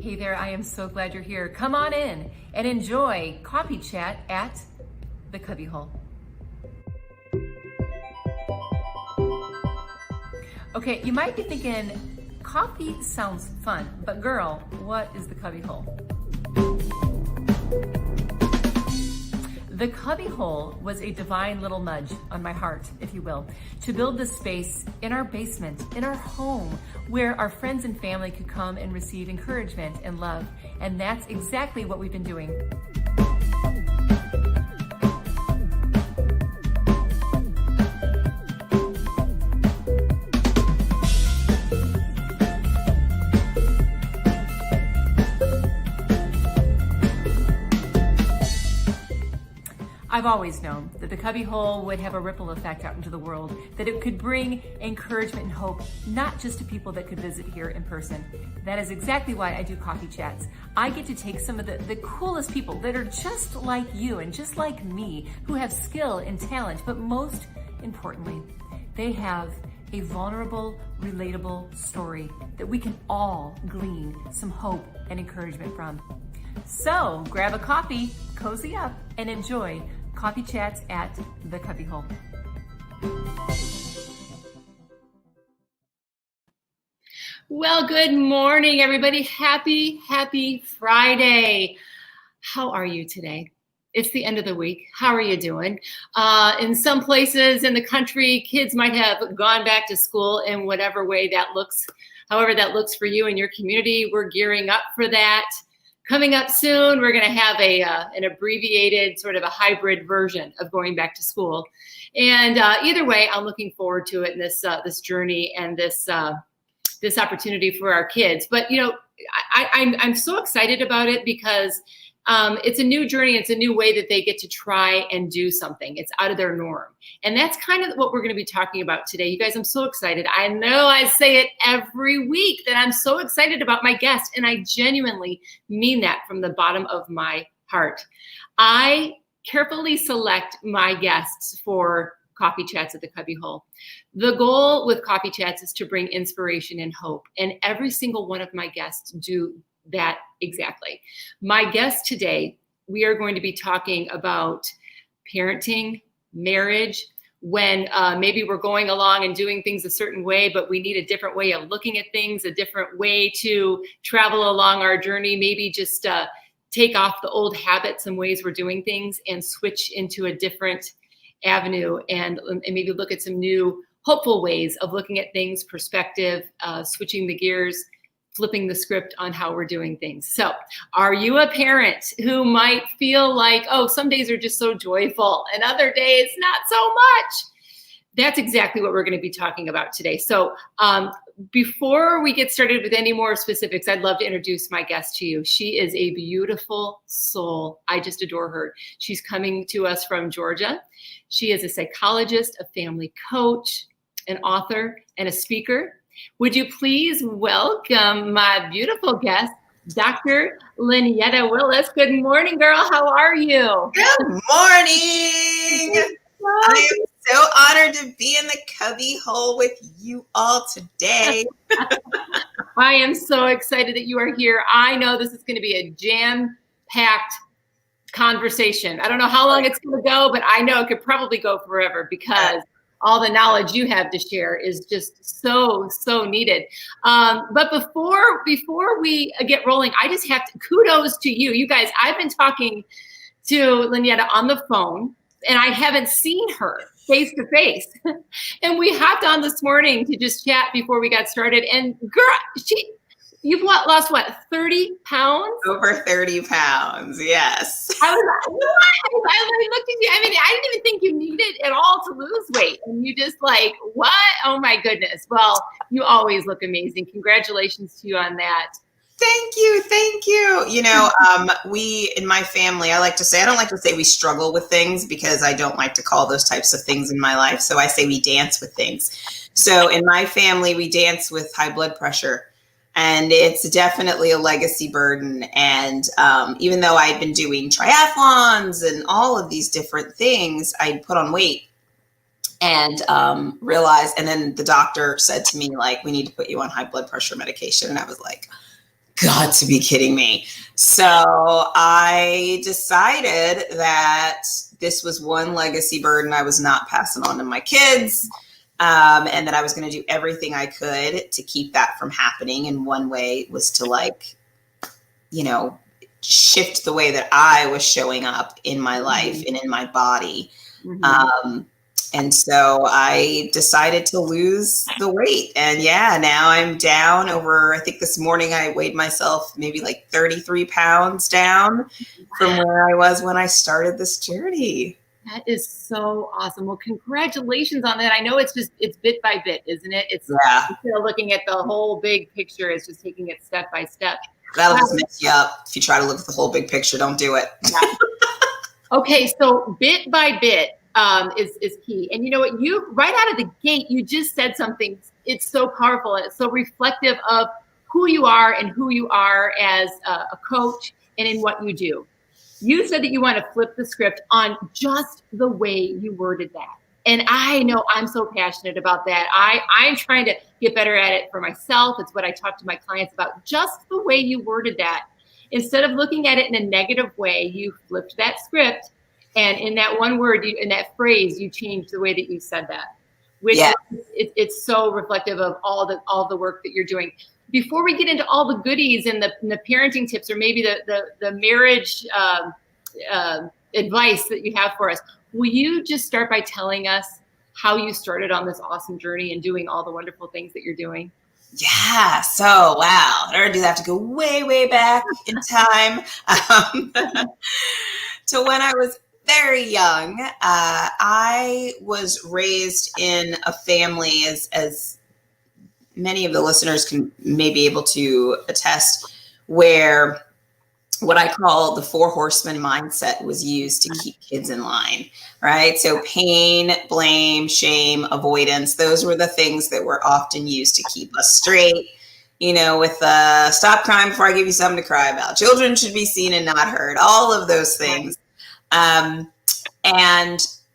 Hey there, I am so glad you're here. Come on in and enjoy Coffee Chat at the Cubbyhole. Okay, you might be thinking, coffee sounds fun, but girl, what is the Cubbyhole? The Cubbyhole was a divine little nudge on my heart, if you will, to build this space in our basement, in our home, where our friends and family could come and receive encouragement and love. And that's exactly what we've been doing. I've always known that the Cubbyhole would have a ripple effect out into the world, that it could bring encouragement and hope, not just to people that could visit here in person. That is exactly why I do Coffee Chats. I get to take some of the coolest people that are just like you and just like me, who have skill and talent, but most importantly, they have a vulnerable, relatable story that we can all glean some hope and encouragement from. So grab a coffee, cozy up, and enjoy Coffee Chats at the Cubbyhole. Well, good morning, everybody. Happy Friday. How are you today? It's the end of the week. How are you doing? In some places in the country, kids might have gone back to school in whatever way that looks, however that looks for you and your community. We're gearing up for that. Coming up soon, we're going to have an abbreviated, sort of a hybrid version of going back to school. And either way, I'm looking forward to it, and this journey and this opportunity for our kids. But you know, I'm so excited about it because it's a new journey. It's a new way that they get to try and do something. It's out of their norm. And that's kind of what we're going to be talking about today. You guys, I'm so excited. I know I say it every week that I'm so excited about my guest, and I genuinely mean that from the bottom of my heart. I carefully select my guests for Coffee Chats at the Cubbyhole. The goal with Coffee Chats is to bring inspiration and hope, and every single one of my guests do that exactly. My guest today, we are going to be talking about parenting, marriage, when maybe we're going along and doing things a certain way, but we need a different way of looking at things, a different way to travel along our journey, maybe just take off the old habits and ways we're doing things and switch into a different avenue and maybe look at some new hopeful ways of looking at things, perspective, switching the gears, flipping the script on how we're doing things. So are you a parent who might feel like, oh, some days are just so joyful and other days not so much? That's exactly what we're going to be talking about today. So before we get started with any more specifics, I'd love to introduce my guest to you. She is a beautiful soul. I just adore her. She's coming to us from Georgia. She is a psychologist, a family coach, an author, and a speaker. Would you please welcome my beautiful guest, Dr. Lynyetta Willis. Good morning, girl. How are you? Good morning. I am so honored to be in the Cubbyhole with you all today. I am so excited that you are here. I know this is going to be a jam-packed conversation. I don't know how long it's going to go, but I know it could probably go forever because all the knowledge you have to share is just so needed. But before we get rolling, I just have to kudos to you. You guys, I've been talking to Lynyetta on the phone, and I haven't seen her face to face. And we hopped on this morning to just chat before we got started. And girl, you've lost what, 30 pounds? Over 30 pounds, yes. I was like, what? I looked at you. I mean, I didn't even think you needed at all to lose weight. And you just like, what? Oh my goodness. Well, you always look amazing. Congratulations to you on that. Thank you. You know, we, in my family, I don't like to say we struggle with things because I don't like to call those types of things in my life. So I say we dance with things. So in my family, we dance with high blood pressure. And it's definitely a legacy burden. And even though I'd been doing triathlons and all of these different things, I'd put on weight and realized, and then the doctor said to me, like, we need to put you on high blood pressure medication. And I was like, got to be kidding me. So I decided that this was one legacy burden I was not passing on to my kids. And that I was going to do everything I could to keep that from happening. And one way was to, like, you know, shift the way that I was showing up in my life and in my body. And so I decided to lose the weight. And yeah, now I'm down over, I think this morning I weighed myself maybe like 33 pounds down from where I was when I started this journey. That is so awesome. Well, congratulations on that. I know it's bit by bit, isn't it? It's instead of looking at the whole big picture, it's just taking it step by step. That'll just mess you up. If you try to look at the whole big picture, don't do it. Yeah. Okay, so bit by bit is key. And you know what? You right out of the gate, you just said something. It's so powerful and it's so reflective of who you are and who you are as a coach and in what you do. You said that you want to flip the script on just the way you worded that. And I know I'm so passionate about that. I'm trying to get better at it for myself. It's what I talk to my clients about, just the way you worded that. Instead of looking at it in a negative way, you flipped that script. And in that one word, in that phrase, you changed the way that you said that, which it's so reflective of all the work that you're doing. Before we get into all the goodies and the parenting tips, or maybe the marriage advice that you have for us, will you just start by telling us how you started on this awesome journey and doing all the wonderful things that you're doing? Yeah. So, wow. In order to do that, I have to go way, way back in time to when I was very young. I was raised in a family, as many of the listeners can may be able to attest, where what I call the 4 horsemen mindset was used to keep kids in line, right? So pain, blame, shame, avoidance, those were the things that were often used to keep us straight, you know, with stop crying before I give you something to cry about. Children should be seen and not heard, all of those things. And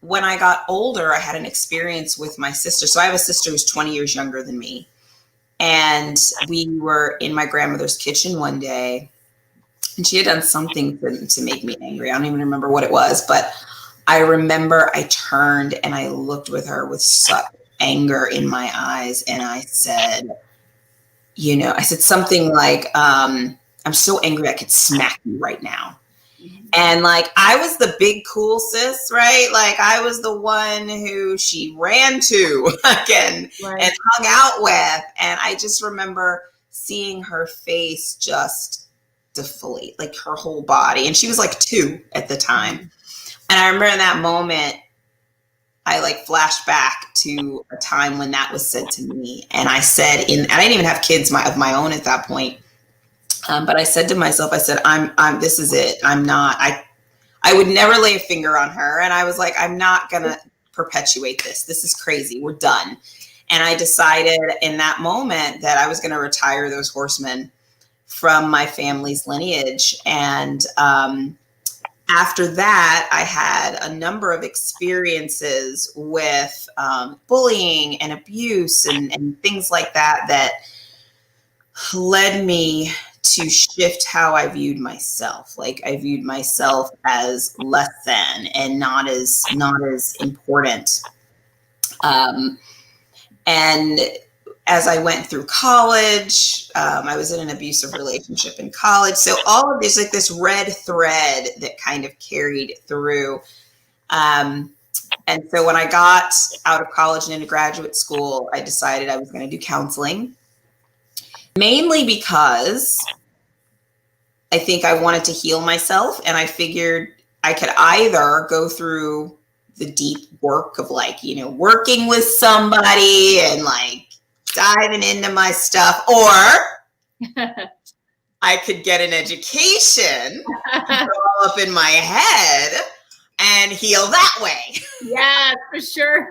when I got older, I had an experience with my sister. So I have a sister who's 20 years younger than me. And we were in my grandmother's kitchen one day, and she had done something to make me angry. I don't even remember what it was, but I remember I turned and I looked with her with such anger in my eyes. And I said, something like, I'm so angry I could smack you right now. And like, I was the big cool sis, right? Like I was the one who she ran to again and hung out with. And I just remember seeing her face just deflate, like her whole body. And she was like 2 at the time. And I remember in that moment, I like flashed back to a time when that was said to me. And I said, and I didn't even have kids of my own at that point. But I said to myself, I'm, this is it. I would never lay a finger on her. And I was like, I'm not going to perpetuate this. This is crazy. We're done. And I decided in that moment that I was going to retire those horsemen from my family's lineage. And after that, I had a number of experiences with bullying and abuse and things like that led me to shift how I viewed myself. Like I viewed myself as less than and not as important. And as I went through college, I was in an abusive relationship in college. So all of this, like this red thread that kind of carried through. And so when I got out of college and into graduate school, I decided I was going to do counseling. Mainly because I think I wanted to heal myself, and I figured I could either go through the deep work of like, working with somebody and like diving into my stuff, or I could get an education, all up in my head, and heal that way. Yeah, for sure.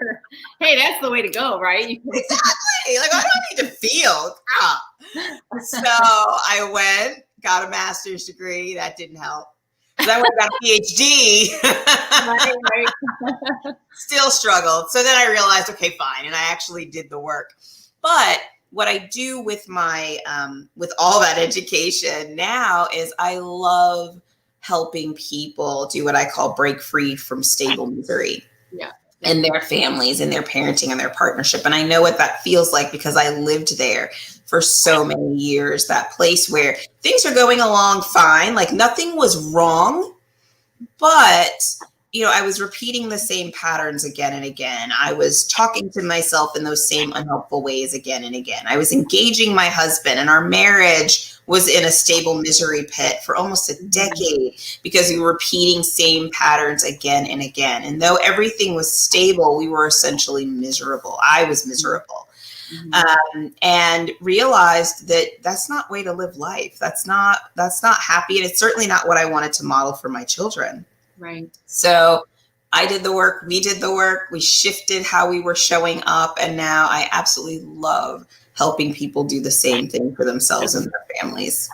Hey, that's the way to go, right? Exactly. Like I don't need to feel. So I went, got a master's degree. That didn't help. So I went and got a PhD. Right. Still struggled. So then I realized, okay, fine. And I actually did the work. But what I do with my, with all that education now is I love helping people do what I call break free from stable misery. Yeah. And their families and their parenting and their partnership. And I know what that feels like because I lived there for so many years, that place where things are going along fine, like nothing was wrong, but I was repeating the same patterns again and again. I was talking to myself in those same unhelpful ways again and again. I was engaging my husband, and our marriage was in a stable misery pit for almost a decade because we were repeating same patterns again and again. And though everything was stable, we were essentially miserable. I was miserable. And realized that that's not way to live life. That's not happy. And it's certainly not what I wanted to model for my children. Right. So I did the work. We did the work. We shifted how we were showing up. And now I absolutely love helping people do the same thing for themselves and their families.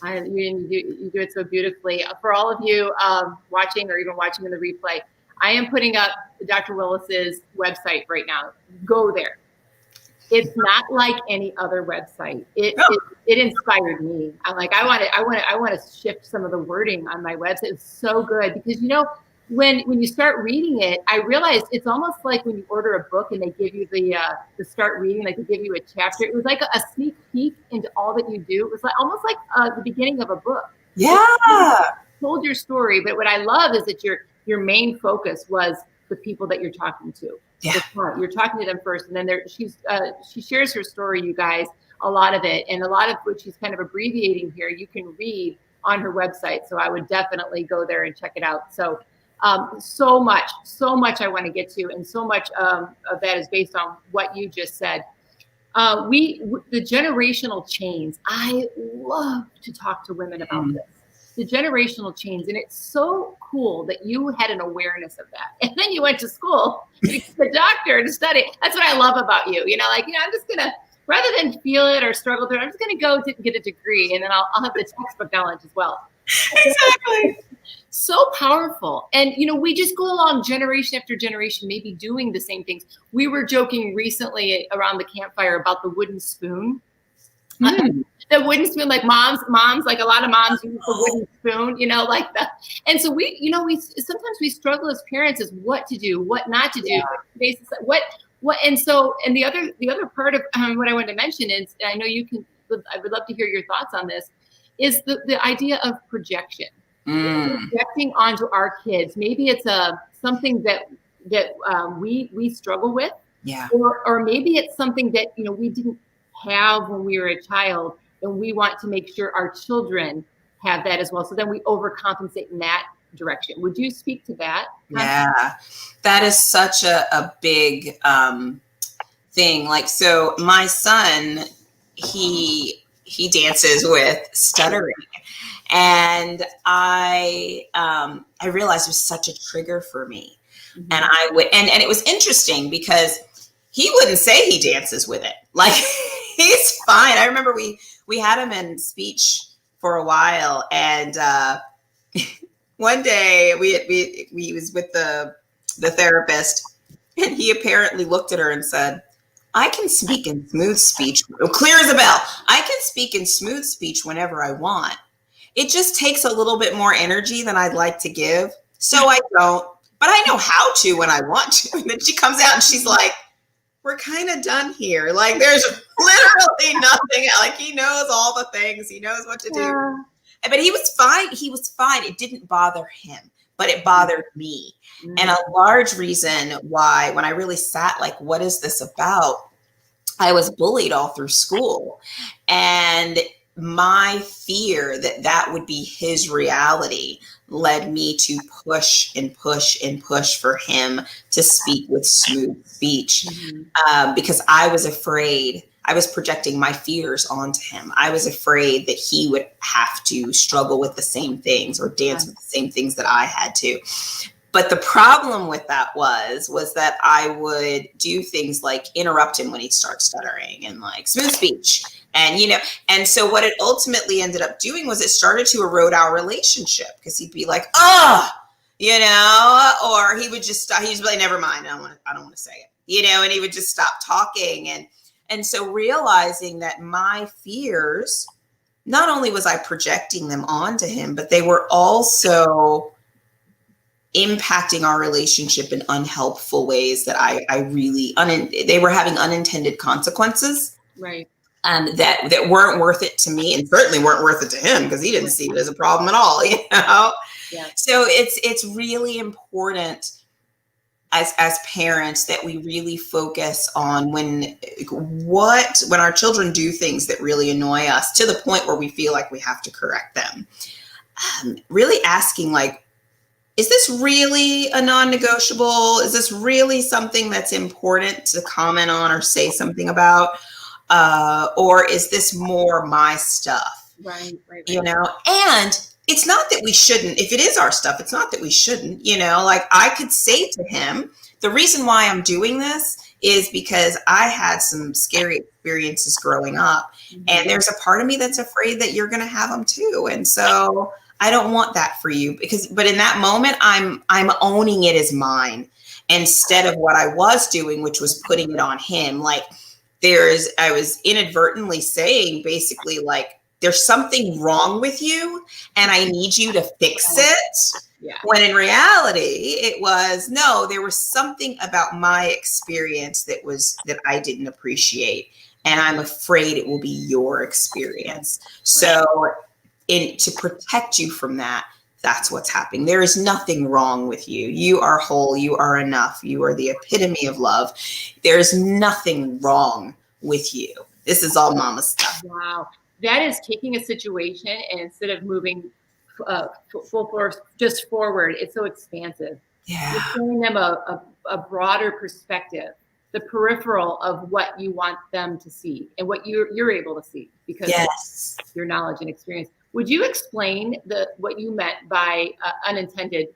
You do it so beautifully. For all of you watching or even watching in the replay, I am putting up Dr. Willis's website right now. Go there. It's not like any other website. It inspired me. I'm like, I want to shift some of the wording on my website. It's so good because when you start reading it, I realized it's almost like when you order a book and they give you the start reading, like they give you a chapter. It was like a sneak peek into all that you do. It was like almost like the beginning of a book. Yeah, told your story, but what I love is that your main focus was the people that you're talking to. Yeah. You're talking to them first, and then she shares her story, you guys, a lot of it, and a lot of what she's kind of abbreviating here, you can read on her website. So I would definitely go there and check it out. So so much I want to get to, and so much of that is based on what you just said. The generational chains, I love to talk to women about this. The generational chains. And it's so cool that you had an awareness of that. And then you went to school, the doctor to study. That's what I love about you. I'm just going to, rather than feel it or struggle through it, I'm just going to go get a degree, and then I'll have the textbook knowledge as well. Exactly. So powerful. And, we just go along generation after generation, maybe doing the same things. We were joking recently around the campfire about the wooden spoon. The wooden spoon, like moms, like a lot of moms use the wooden spoon, like that. And so we sometimes we struggle as parents as what to do, what not to do, and the other part of what I wanted to mention is, I know I would love to hear your thoughts on this, is the idea of projection. Projecting onto our kids. Maybe it's something that we struggle with, or maybe it's something that we didn't have when we were a child, and we want to make sure our children have that as well. So then we overcompensate in that direction. Would you speak to that? Yeah, that is such a big thing. Like, so my son, he dances with stuttering. And I realized it was such a trigger for me. And and it was interesting because he wouldn't say he dances with it. Like, he's fine. I remember we had him in speech for a while, and one day we was with the therapist, and he apparently looked at her and said, "I can speak in smooth speech, clear as a bell. I can speak in smooth speech whenever I want. It just takes a little bit more energy than I'd like to give, so I don't. But I know how to when I want to." And then she comes out and she's like, "We're kind of done here. Like, there's literally nothing. Like, he knows all the things. He knows what to do." But he was fine. He was fine. It didn't bother him, but it bothered me. And a large reason why, when I really sat, like, what is this about? I was bullied all through school. And my fear that would be his reality led me to push and push and push for him to speak with smooth speech, because I was afraid. I was projecting my fears onto him. I was afraid that he would have to struggle with the same things or dance with the same things that I had to. But the problem with that was that I would do things like interrupt him when he'd start stuttering and like smooth speech. And, and so what it ultimately ended up doing was it started to erode our relationship, because he'd be like, or he would just stop. He'd be like, "Never mind. I don't want to say it," and he would just stop talking. And And so realizing that my fears, not only was I projecting them onto him, but they were also impacting our relationship in unhelpful ways that they were having unintended consequences. Right. That weren't worth it to me, and certainly weren't worth it to him, because he didn't see it as a problem at all, Yeah. So it's really important as parents that we really focus on when our children do things that really annoy us to the point where we feel like we have to correct them. Really asking, like, is this really a non-negotiable? Is this really something that's important to comment on or say something about? Or is this more my stuff? Right. And it's not that we shouldn't, if it is our stuff, it's not that we shouldn't, like I could say to him, the reason why I'm doing this is because I had some scary experiences growing up, and there's a part of me that's afraid that you're going to have them too. And so I don't want that for you, but in that moment, I'm owning it as mine instead of what I was doing, which was putting it on him. Like I was inadvertently saying basically, like, there's something wrong with you and I need you to fix it. Yeah. When in reality, it was, no, there was something about my experience that I didn't appreciate. And I'm afraid it will be your experience. So to protect you from that, that's what's happening. There is nothing wrong with you. You are whole. You are enough. You are the epitome of love. There's nothing wrong with you. This is all mama stuff. Wow. That is taking a situation and instead of moving full force just forward, it's so expansive. Yeah. You're showing them a broader perspective, the peripheral of what you want them to see and what you're able to see because of your knowledge and experience. Would you explain what you meant by unintended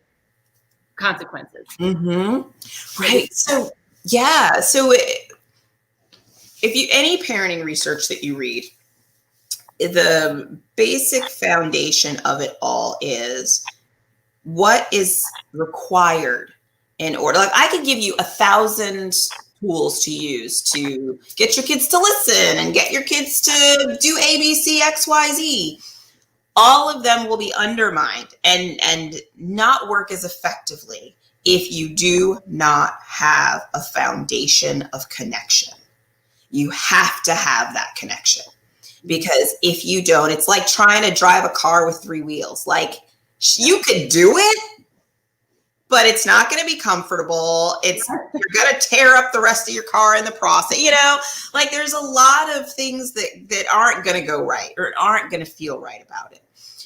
consequences? Mm-hmm. Right. So, yeah. So any parenting research that you read, the basic foundation of it all is what is required in order. Like, I could give you 1,000 tools to use to get your kids to listen and get your kids to do A, B, C, X, Y, Z. All of them will be undermined and not work as effectively if you do not have a foundation of connection. You have to have that connection. Because if you don't, it's like trying to drive a car with 3 wheels. Like, you could do it, but it's not going to be comfortable. You're going to tear up the rest of your car in the process. Like, there's a lot of things that aren't going to go right or aren't going to feel right about it.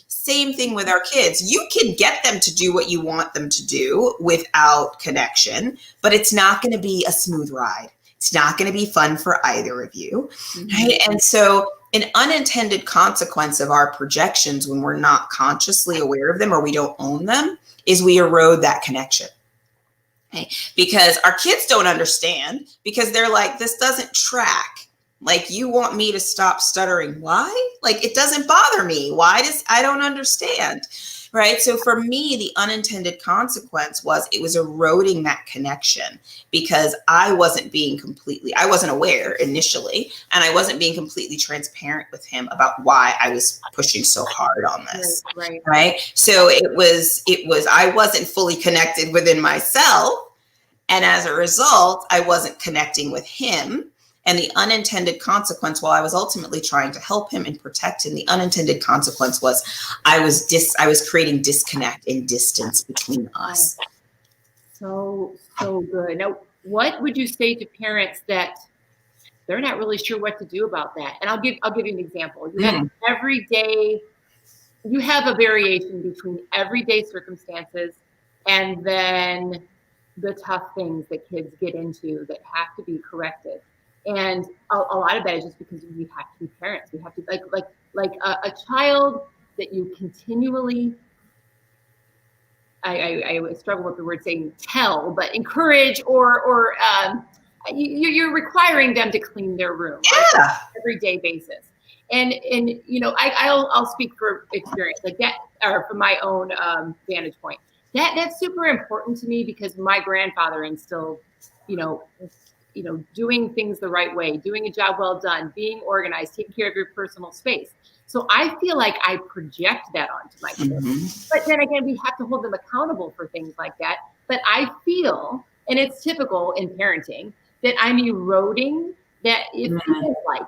Same thing with our kids. You can get them to do what you want them to do without connection, but it's not going to be a smooth ride. It's not going to be fun for either of you. Right? And so an unintended consequence of our projections when we're not consciously aware of them or we don't own them is we erode that connection. Okay? Because our kids don't understand, because they're like, this doesn't track. Like, you want me to stop stuttering. Why? Like, it doesn't bother me. I don't understand. Right. So for me, the unintended consequence was it was eroding that connection because I wasn't aware initially, and I wasn't being completely transparent with him about why I was pushing so hard on this. Right. So it was, I wasn't fully connected within myself. And as a result, I wasn't connecting with him. And the unintended consequence, while I was ultimately trying to help him and protect him, the unintended consequence was I was creating disconnect and distance between us. So good. Now, what would you say to parents that they're not really sure what to do about that? And I'll give you an example. You have a variation between everyday circumstances and then the tough things that kids get into that have to be corrected. And a lot of that is just because we have to be parents. We have to like a child that you continually. I struggle with the word saying tell, but encourage or you're requiring them to clean their room on an everyday basis. And I'll speak for experience like that, or from my own vantage point. That's super important to me because my grandfather instilled, doing things the right way, doing a job well done, being organized, taking care of your personal space. So I feel like I project that onto my children. Mm-hmm. But then again, we have to hold them accountable for things like that. But I feel, and it's typical in parenting, that I'm eroding that. It feels like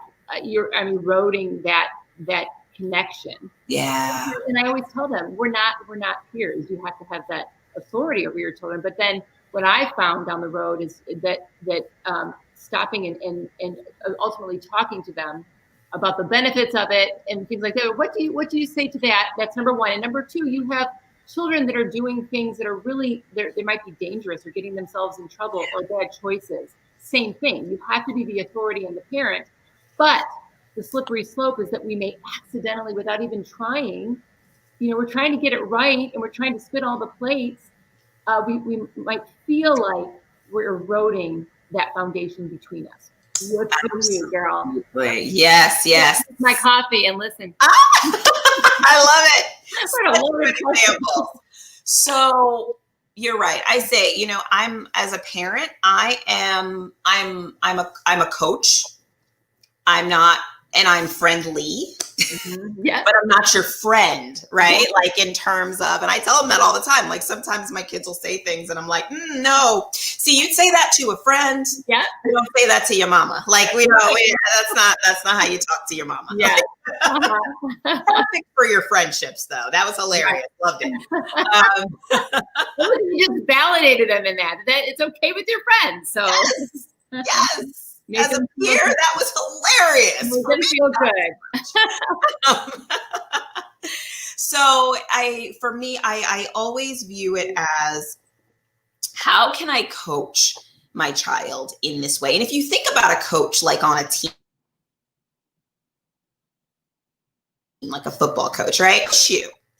I'm eroding that connection. Yeah. And I always tell them, we're not peers. You have to have that authority over your children. But then what I found down the road is that stopping and ultimately talking to them about the benefits of it and things like that. What do you say to that? That's number one. And number two, you have children that are doing things that are really, they might be dangerous or getting themselves in trouble or bad choices. Same thing. You have to be the authority and the parent. But the slippery slope is that we may accidentally, without even trying, we're trying to get it right and we're trying to spin all the plates. We might feel like we're eroding that foundation between us. What's for you, girl? Yes. My coffee and listen. I love it. What a good example. So you're right. I say, I'm as a parent, I'm a coach. I'm not, and I'm friendly, but I'm not your friend, right? Yeah. Like in terms of, and I tell them that all the time. Like sometimes my kids will say things and I'm like, no. See, you'd say that to a friend. Yeah. You don't say that to your mama. Like that's not how you talk to your mama. Yeah. Perfect for your friendships though. That was hilarious. Yeah. Loved it. You just validated them in that it's okay with your friends. So yes. As a peer, that was hilarious. It didn't feel good. So I always view it as, how can I coach my child in this way? And if you think about a coach, like on a team, like a football coach, right?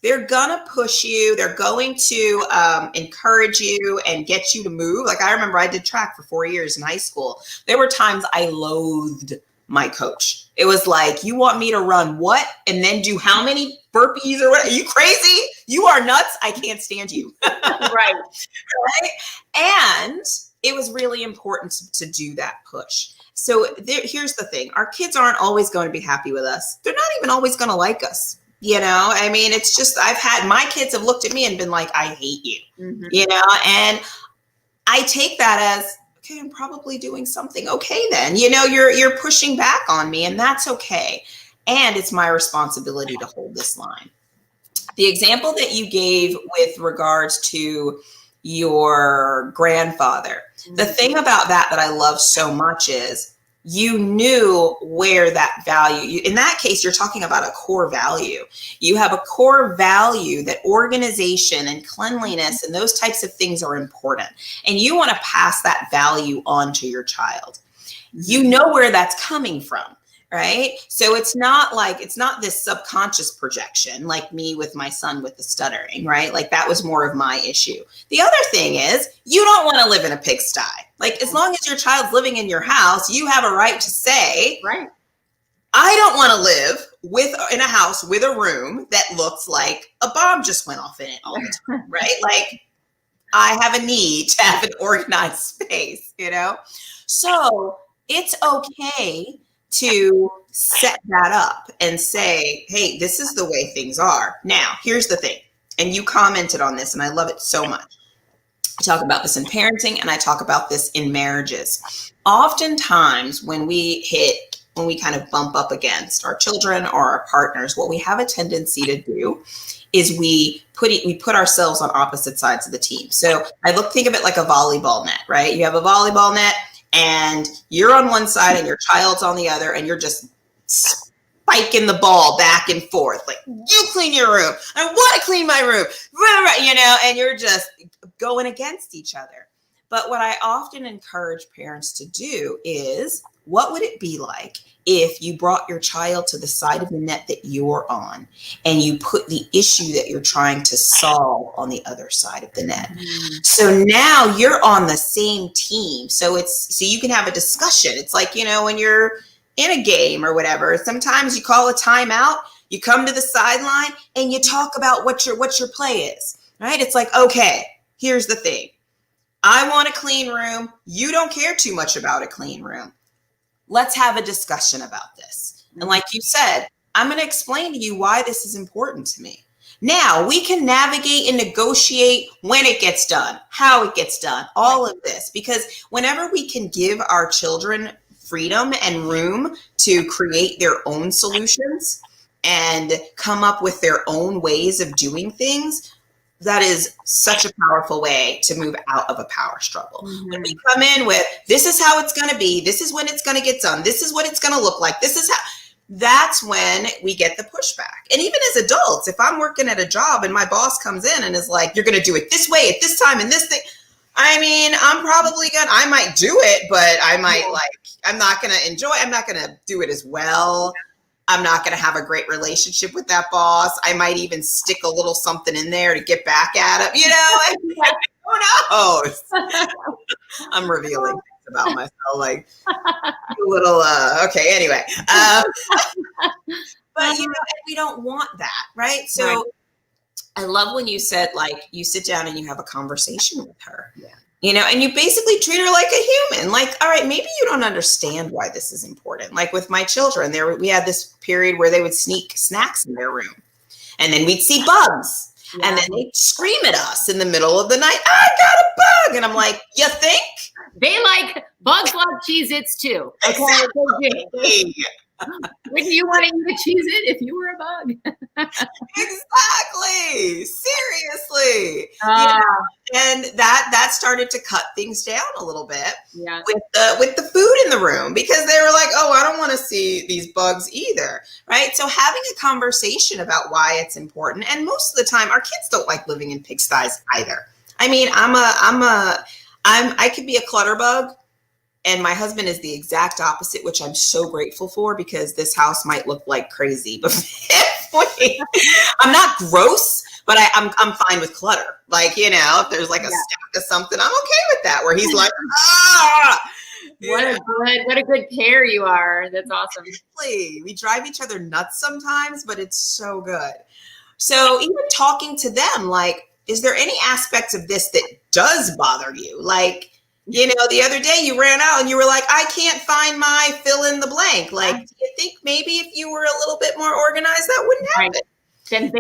They're gonna push you. They're going to encourage you and get you to move. Like I remember I did track for 4 years in high school. There were times I loathed my coach. It was like, you want me to run what? And then do how many burpees or what? Are you crazy? You are nuts. I can't stand you. Right. And it was really important to do that push. So here's the thing. Our kids aren't always going to be happy with us. They're not even always going to like us. I mean, it's just, my kids have looked at me and been like, I hate you, and I take that as, okay, I'm probably doing something. Okay, then, you're pushing back on me and that's okay. And it's my responsibility to hold this line. The example that you gave with regards to your grandfather, the thing about that I love so much is, you knew where that value, in that case, you're talking about a core value. You have a core value that organization and cleanliness and those types of things are important. And you want to pass that value on to your child. You know where that's coming from, right? So it's not this subconscious projection like me with my son with the stuttering, right? Like that was more of my issue. The other thing is, you don't want to live in a pigsty. Like as long as your child's living in your house, you have a right to say, right, I don't want to live in a house with a room that looks like a bomb just went off in it all the time, right? Like I have a need to have an organized space, So it's okay to set that up and say, hey, this is the way things are. Now, here's the thing. And you commented on this and I love it so much. I talk about this in parenting and I talk about this in marriages. Oftentimes when we kind of bump up against our children or our partners, what we have a tendency to do is we put ourselves on opposite sides of the team. So think of it like a volleyball net, right? You have a volleyball net and you're on one side and your child's on the other and you're just spiking the ball back and forth. Like, you clean your room. I want to clean my room, and you're just going against each other. But what I often encourage parents to do is, what would it be like if you brought your child to the side of the net that you're on and you put the issue that you're trying to solve on the other side of the net? So now you're on the same team. So you can have a discussion. It's like, when you're in a game or whatever, sometimes you call a timeout, you come to the sideline and you talk about what your play is, right? It's like, okay, here's the thing. I want a clean room. You don't care too much about a clean room. Let's have a discussion about this. And like you said, I'm going to explain to you why this is important to me. Now we can navigate and negotiate when it gets done, how it gets done, all of this, because whenever we can give our children freedom and room to create their own solutions and come up with their own ways of doing things, that is such a powerful way to move out of a power struggle. Mm-hmm. When we come in with, this is how it's going to be, this is when it's going to get done, this is what it's going to look like, this is how, that's when we get the pushback. And even as adults, if I'm working at a job and my boss comes in and is like, you're going to do it this way at this time and this thing, I mean, I might do it, but I might I'm not going to enjoy, I'm not going to do it as well. I'm not going to have a great relationship with that boss. I might even stick a little something in there to get back at him. You know, who knows? I'm revealing things about myself, like a little, okay, anyway. But, you know, we don't want that, right? So right. I love when you said, like, you sit down and you have a conversation with her. Yeah. You know, and you basically treat her like a human. Like, all right, maybe you don't understand why this is important. Like with my children, we had this period where they would sneak snacks in their room. And then we'd see bugs. Yeah. And then they'd scream at us in the middle of the night, I got a bug. And I'm like, you think? They like, bugs love Cheez-Its too. Okay. Exactly. Wouldn't you want to eat a Cheez-It if you were a bug? Exactly. Seriously. You know? And that started to cut things down a little bit with the food in the room, because they were like, oh, I don't want to see these bugs either. Right. So having a conversation about why it's important. And most of the time our kids don't like living in pigsties either. I mean, I could be a clutter bug. And my husband is the exact opposite, which I'm so grateful for, because this house might look like crazy. But I'm not gross, but I'm fine with clutter. Like, you know, if there's like a stack of something, I'm okay with that. Where he's like, what a good pair you are. That's awesome. We drive each other nuts sometimes, but it's so good. So even talking to them, like, is there any aspects of this that does bother you? Like, you know, the other day you ran out and you were like, I can't find my fill in the blank. Like, do you think maybe if you were a little bit more organized, that wouldn't happen? Then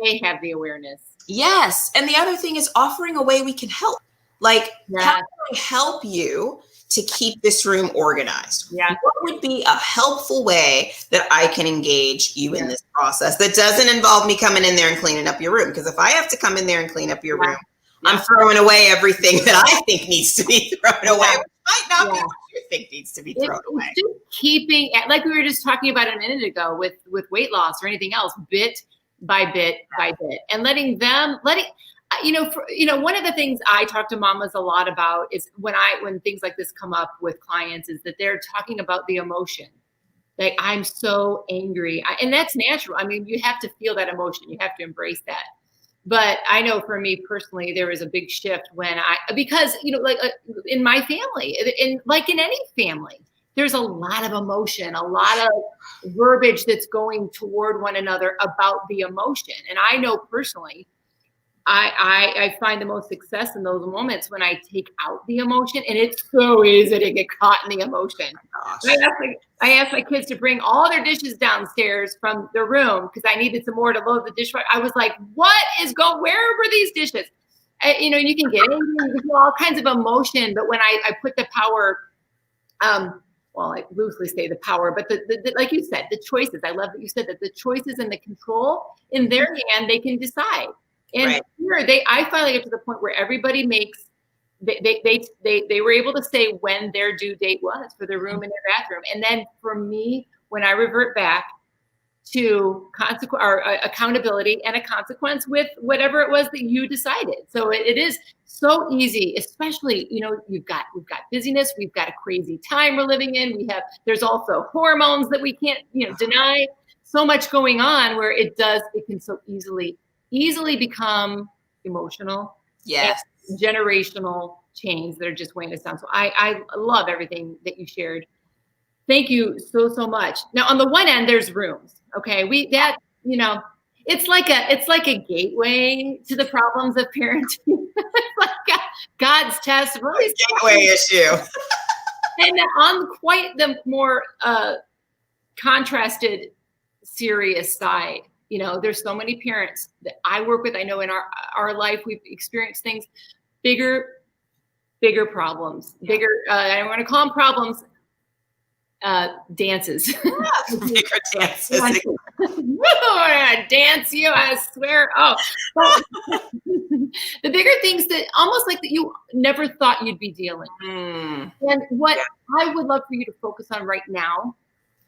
they have the awareness. Yes. And the other thing is offering a way we can help. Like, how can I help you to keep this room organized? Yeah. What would be a helpful way that I can engage you in this process that doesn't involve me coming in there and cleaning up your room? Because if I have to come in there and clean up your room, I'm throwing away everything that I think needs to be thrown away, which might not be what you think needs to be thrown away. Just keeping, like we were just talking about a minute ago with weight loss or anything else, bit by bit by bit, and letting one of the things I talk to mamas a lot about is when things like this come up with clients, is that they're talking about the emotion. Like, I'm so angry, and that's natural. I mean, you have to feel that emotion. You have to embrace that. But I know for me personally, there was a big shift because, you know, like in my family, in any family, there's a lot of emotion, a lot of verbiage that's going toward one another about the emotion. And I know personally, I find the most success in those moments when I take out the emotion, and it's so easy to get caught in the emotion. I asked my kids to bring all their dishes downstairs from their room because I needed some more to load the dishwasher. I was like, where were these dishes? You know, you can get angry, you can feel all kinds of emotion, but when I put the power, I loosely say the power, but the like you said, the choices, I love that you said that the choices and the control in their hand, they can decide. And here I finally get to the point where everybody makes, they were able to say when their due date was for their room and their bathroom. And then for me, when I revert back to accountability and a consequence with whatever it was that you decided. So it is so easy, especially, you know, we've got busyness, we've got a crazy time we're living in. There's also hormones that we can't, deny. So much going on where it can so easily become emotional. Yes. Generational chains that are just weighing us down. So I love everything that you shared. Thank you so much. Now, on the one end, there's rooms. Okay. It's like a gateway to the problems of parenting. It's like God's test, really gateway issue. And on quite the more contrasted, serious side, you know, there's so many parents that I work with. I know in our life we've experienced things, bigger problems, bigger. I don't want to call them problems. Dances. Bigger dances. Dance you, I swear. Oh, the bigger things that almost like that you never thought you'd be dealing. And what I would love for you to focus on right now,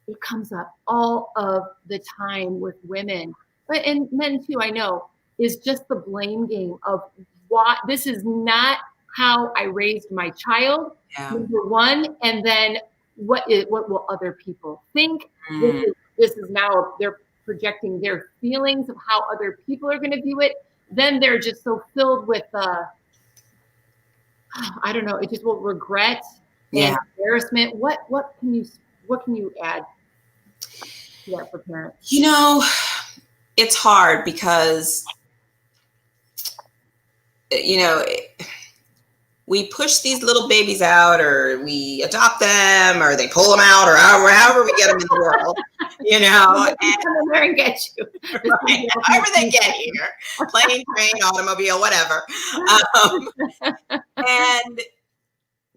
it comes up all of the time with women, but and men too, I know, is just the blame game of what this is not how I raised my child, number one, and then what will other people think? This is now they're projecting their feelings of how other people are going to view it. Then they're just so filled with I don't know, it just will regret and embarrassment. What can you add to that for parents? You know, it's hard because you know, we push these little babies out, or we adopt them, or they pull them out, or however we get them in the world, you know. And come there and get you. Right. However they get here, plane, train, automobile, whatever. And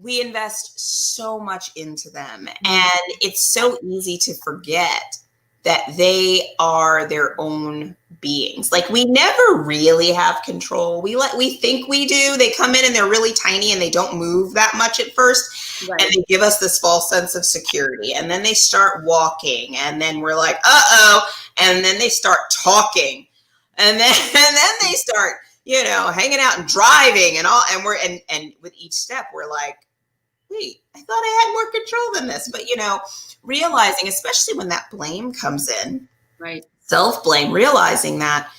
we invest so much into them, and it's so easy to forget that they are their own beings. Like, we never really have control. We think we do. They come in and they're really tiny and they don't move that much at first. Right. And they give us this false sense of security. And then they start walking, and then we're like, uh-oh. And then they start talking. And then they start, you know, hanging out and driving and all. And and with each step, we're like, wait, I thought I had more control than this. But, you know, realizing, especially when that blame comes in, right? Self-blame, realizing that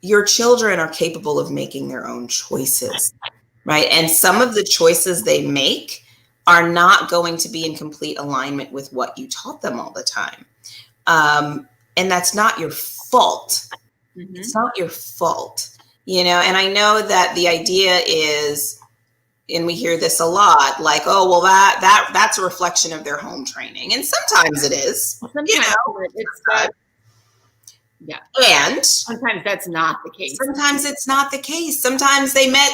your children are capable of making their own choices, right? And some of the choices they make are not going to be in complete alignment with what you taught them all the time. And that's not your fault. It's not your fault, you know? And I know that the idea is, and we hear this a lot, like, oh, well, that's a reflection of their home training. And sometimes it is. Sometimes you know? it's and sometimes that's not the case. Sometimes it's not the case. Sometimes they met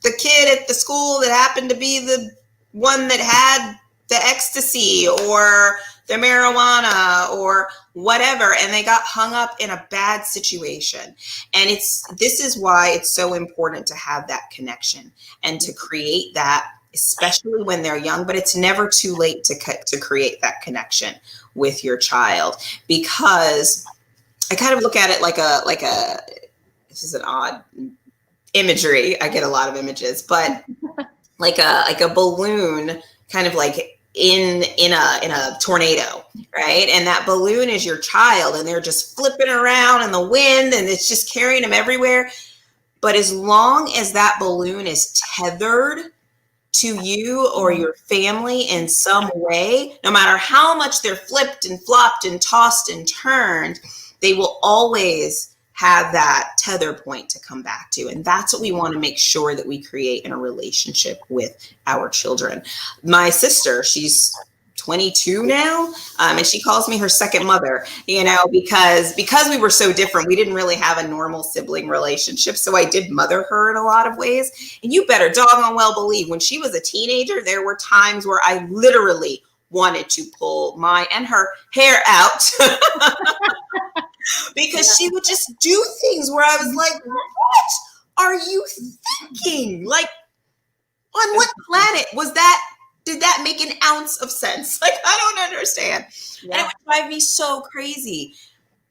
the kid at the school that happened to be the one that had the ecstasy or the marijuana or whatever, and they got hung up in a bad situation. And this is why it's so important to have that connection and to create that, especially when they're young. But it's never too late to create that connection with your child, because I kind of look at it like a this is an odd imagery. I get a lot of images, but like a balloon, kind of like in a tornado, right? And that balloon is your child, and they're just flipping around in the wind, and it's just carrying them everywhere. But as long as that balloon is tethered to you or your family in some way, no matter how much they're flipped and flopped and tossed and turned, they will always have that tether point to come back to. And that's what we want to make sure that we create in a relationship with our children. My sister, she's 22 now, and she calls me her second mother, you know, because we were so different. We didn't really have a normal sibling relationship. So I did mother her in a lot of ways. And you better doggone well believe, when she was a teenager, there were times where I literally wanted to pull my and her hair out because she would just do things where I was like, what are you thinking? Like, on what planet was that? Did that make an ounce of sense? Like, I don't understand. Yeah. And it would drive me so crazy.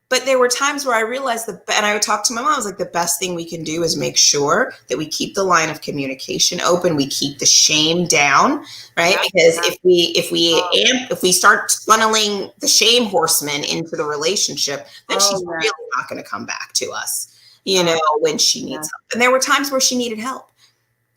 But there were times where I realized and I would talk to my mom, I was like, the best thing we can do is make sure that we keep the line of communication open. We keep the shame down, right? Yeah. Because if we start funneling the shame horseman into the relationship, then she's really not going to come back to us, you know, when she needs help. And there were times where she needed help,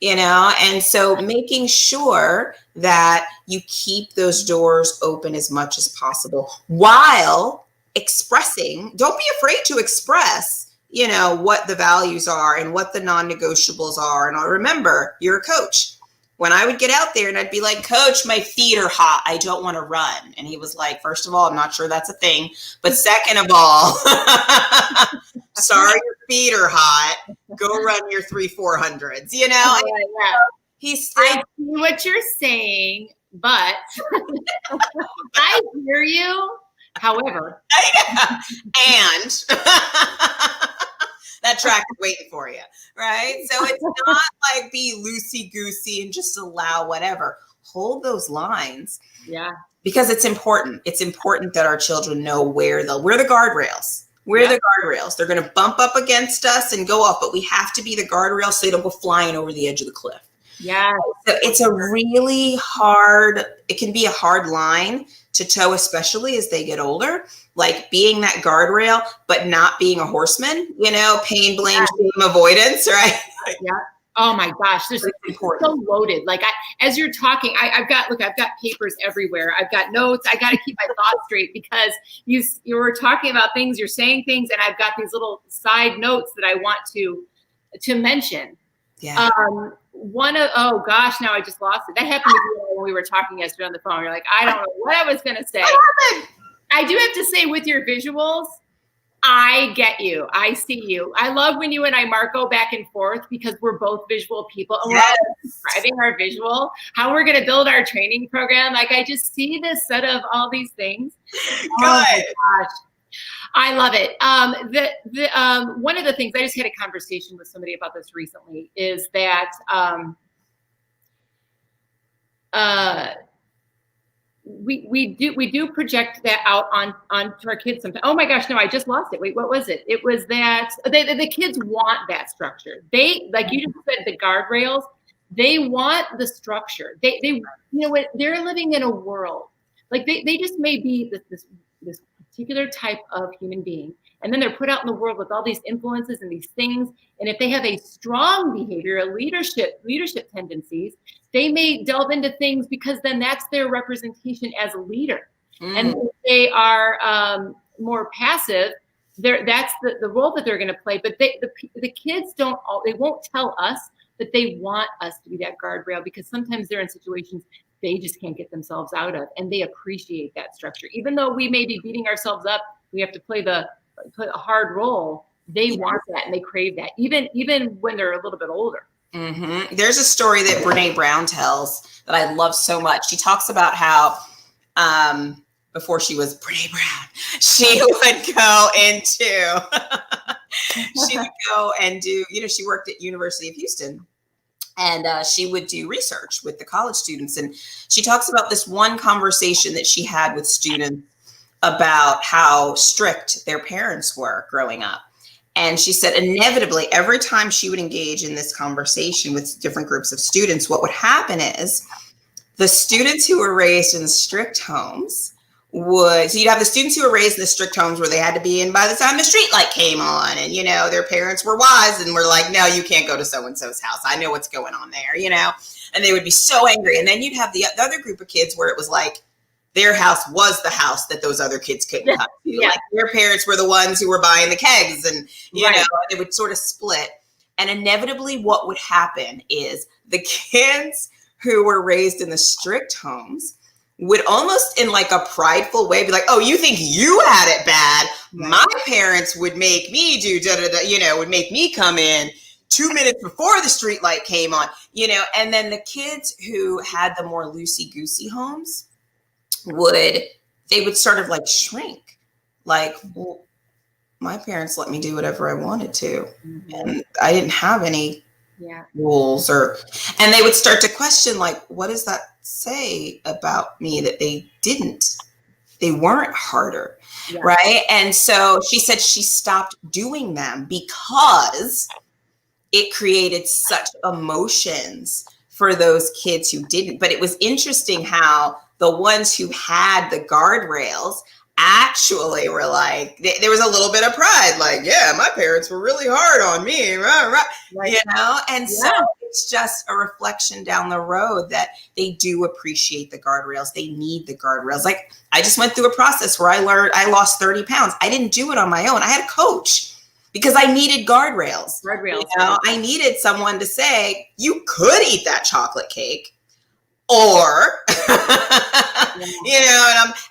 you know? And so making sure that you keep those doors open as much as possible while expressing. Don't be afraid to express, you know, what the values are and what the non-negotiables are. And I'll remember, you're a coach. When I would get out there and I'd be like, Coach, my feet are hot. I don't want to run. And he was like, first of all, I'm not sure that's a thing. But second of all, sorry, your feet are hot. Go run your 3/400s, you know? Yeah. He's still. I see what you're saying, but I hear you. However, and that track is waiting for you, right? So it's not like be loosey-goosey and just allow whatever. Hold those lines. Yeah. Because it's important. It's important that our children know where the guardrails. We're the guardrails. They're going to bump up against us and go off, but we have to be the guardrails so they don't go flying over the edge of the cliff. Yeah. So it's a really hard, it can be a hard line to toe, especially as they get older, like being that guardrail, but not being a horseman, you know, pain, blame, shame, avoidance, right? Yeah. Oh my gosh, this is so loaded. Like as you're talking, I've got papers everywhere. I've got notes. I got to keep my thoughts straight because you were talking about things, you're saying things, and I've got these little side notes that I want to mention. Yeah. Oh gosh, now I just lost it. That happened to me when we were talking yesterday on the phone. You're like, I don't know what I was going to say. I do have to say with your visuals, I get you. I see you. I love when you and I, Mark, go back and forth because we're both visual people and we're describing our visual, how we're going to build our training program. Like I just see this set of all these things. Good. Oh my gosh. I love it. One of the things, I just had a conversation with somebody about this recently, is that we do project that out onto our kids sometimes. Oh my gosh, no, I just lost it. Wait, what was it? It was that the kids want that structure. They, like you just said, the guardrails. They want the structure. They you know what? They're living in a world like they just may be this particular type of human being, and then they're put out in the world with all these influences and these things. And if they have a strong behavior, leadership tendencies, they may delve into things because then that's their representation as a leader. And if they are more passive, that's the role that they're going to play. But the kids they won't tell us that they want us to be that guardrail because sometimes they're in situations they just can't get themselves out of, and they appreciate that structure. Even though we may be beating ourselves up, we have to play a hard role. They want that and they crave that, even when they're a little bit older. Mm-hmm. There's a story that Brene Brown tells that I love so much. She talks about how before she was Brene Brown, she would go and do, you know, she worked at University of Houston. And she would do research with the college students. And she talks about this one conversation that she had with students about how strict their parents were growing up. And she said, inevitably, every time she would engage in this conversation with different groups of students, what would happen is the students who were raised in strict homes so you'd have the students who were raised in the strict homes where they had to be in by the time the street light came on, and, you know, their parents were wise and were like, no, you can't go to so-and-so's house. I know what's going on there, you know, and they would be so angry. And then you'd have the other group of kids where it was like their house was the house that those other kids couldn't come to. Yeah. Like their parents were the ones who were buying the kegs, and, you know, it would sort of split. And inevitably what would happen is the kids who were raised in the strict homes would almost in like a prideful way be like, oh, you think you had it bad? My parents would make me do you know, would make me come in 2 minutes before the street light came on, you know. And then the kids who had the more loosey-goosey homes would sort of like shrink, like, well, my parents let me do whatever I wanted to, and I didn't have any rules, and they would start to question, like, what does that say about me that they weren't harder, right? And so she said she stopped doing them because it created such emotions for those kids who didn't. But it was interesting how the ones who had the guardrails actually were like, there was a little bit of pride, like, yeah, my parents were really hard on me, right. You know. And so it's just a reflection down the road that they do appreciate the guardrails. They need the guardrails. Like, I just went through a process where I lost 30 pounds. I didn't do it on my own. I had a coach. because I needed guardrails. Guardrails. I needed someone to say, you could eat that chocolate cake, or, and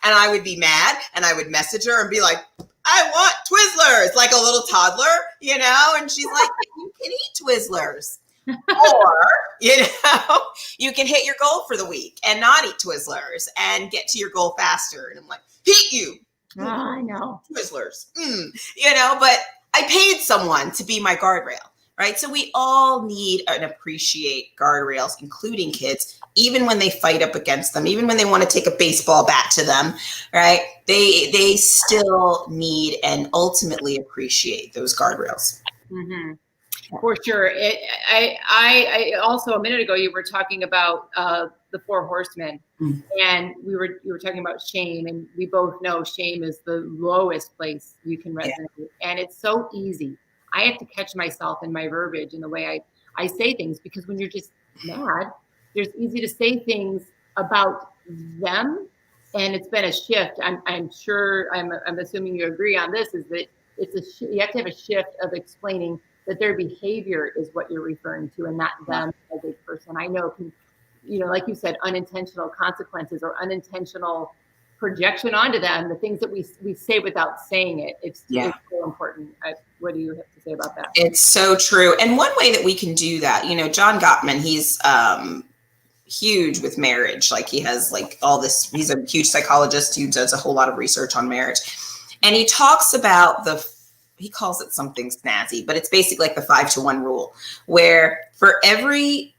I would be mad, and I would message her and be like, I want Twizzlers, like a little toddler, and she's like, you can eat Twizzlers. Or, you can hit your goal for the week and not eat Twizzlers and get to your goal faster. And I'm like, hit you. Oh, I know. Twizzlers. But I paid someone to be my guardrail, right? So we all need and appreciate guardrails, including kids, even when they fight up against them, even when they want to take a baseball bat to them, right? They still need and ultimately appreciate those guardrails. Mm-hmm. For sure. I also, a minute ago, you were talking about the Four Horsemen, and you were talking about shame, and we both know shame is the lowest place you can resonate. Yeah. And it's so easy. I have to catch myself in my verbiage and the way I say things, because when you're just mad, it's easy to say things about them. And it's been a shift. I'm sure, I'm assuming you agree on this, is that you have to have a shift of explaining that their behavior is what you're referring to, and not them as a person. I know, like you said, unintentional consequences or unintentional projection onto them, the things that we say without saying it. It's so important. What do you have to say about that? It's so true. And one way that we can do that, John Gottman, he's huge with marriage. Like, he has all this, he's a huge psychologist who does a whole lot of research on marriage. And he talks about he calls it something snazzy, but it's basically like the 5-to-1 rule, where for every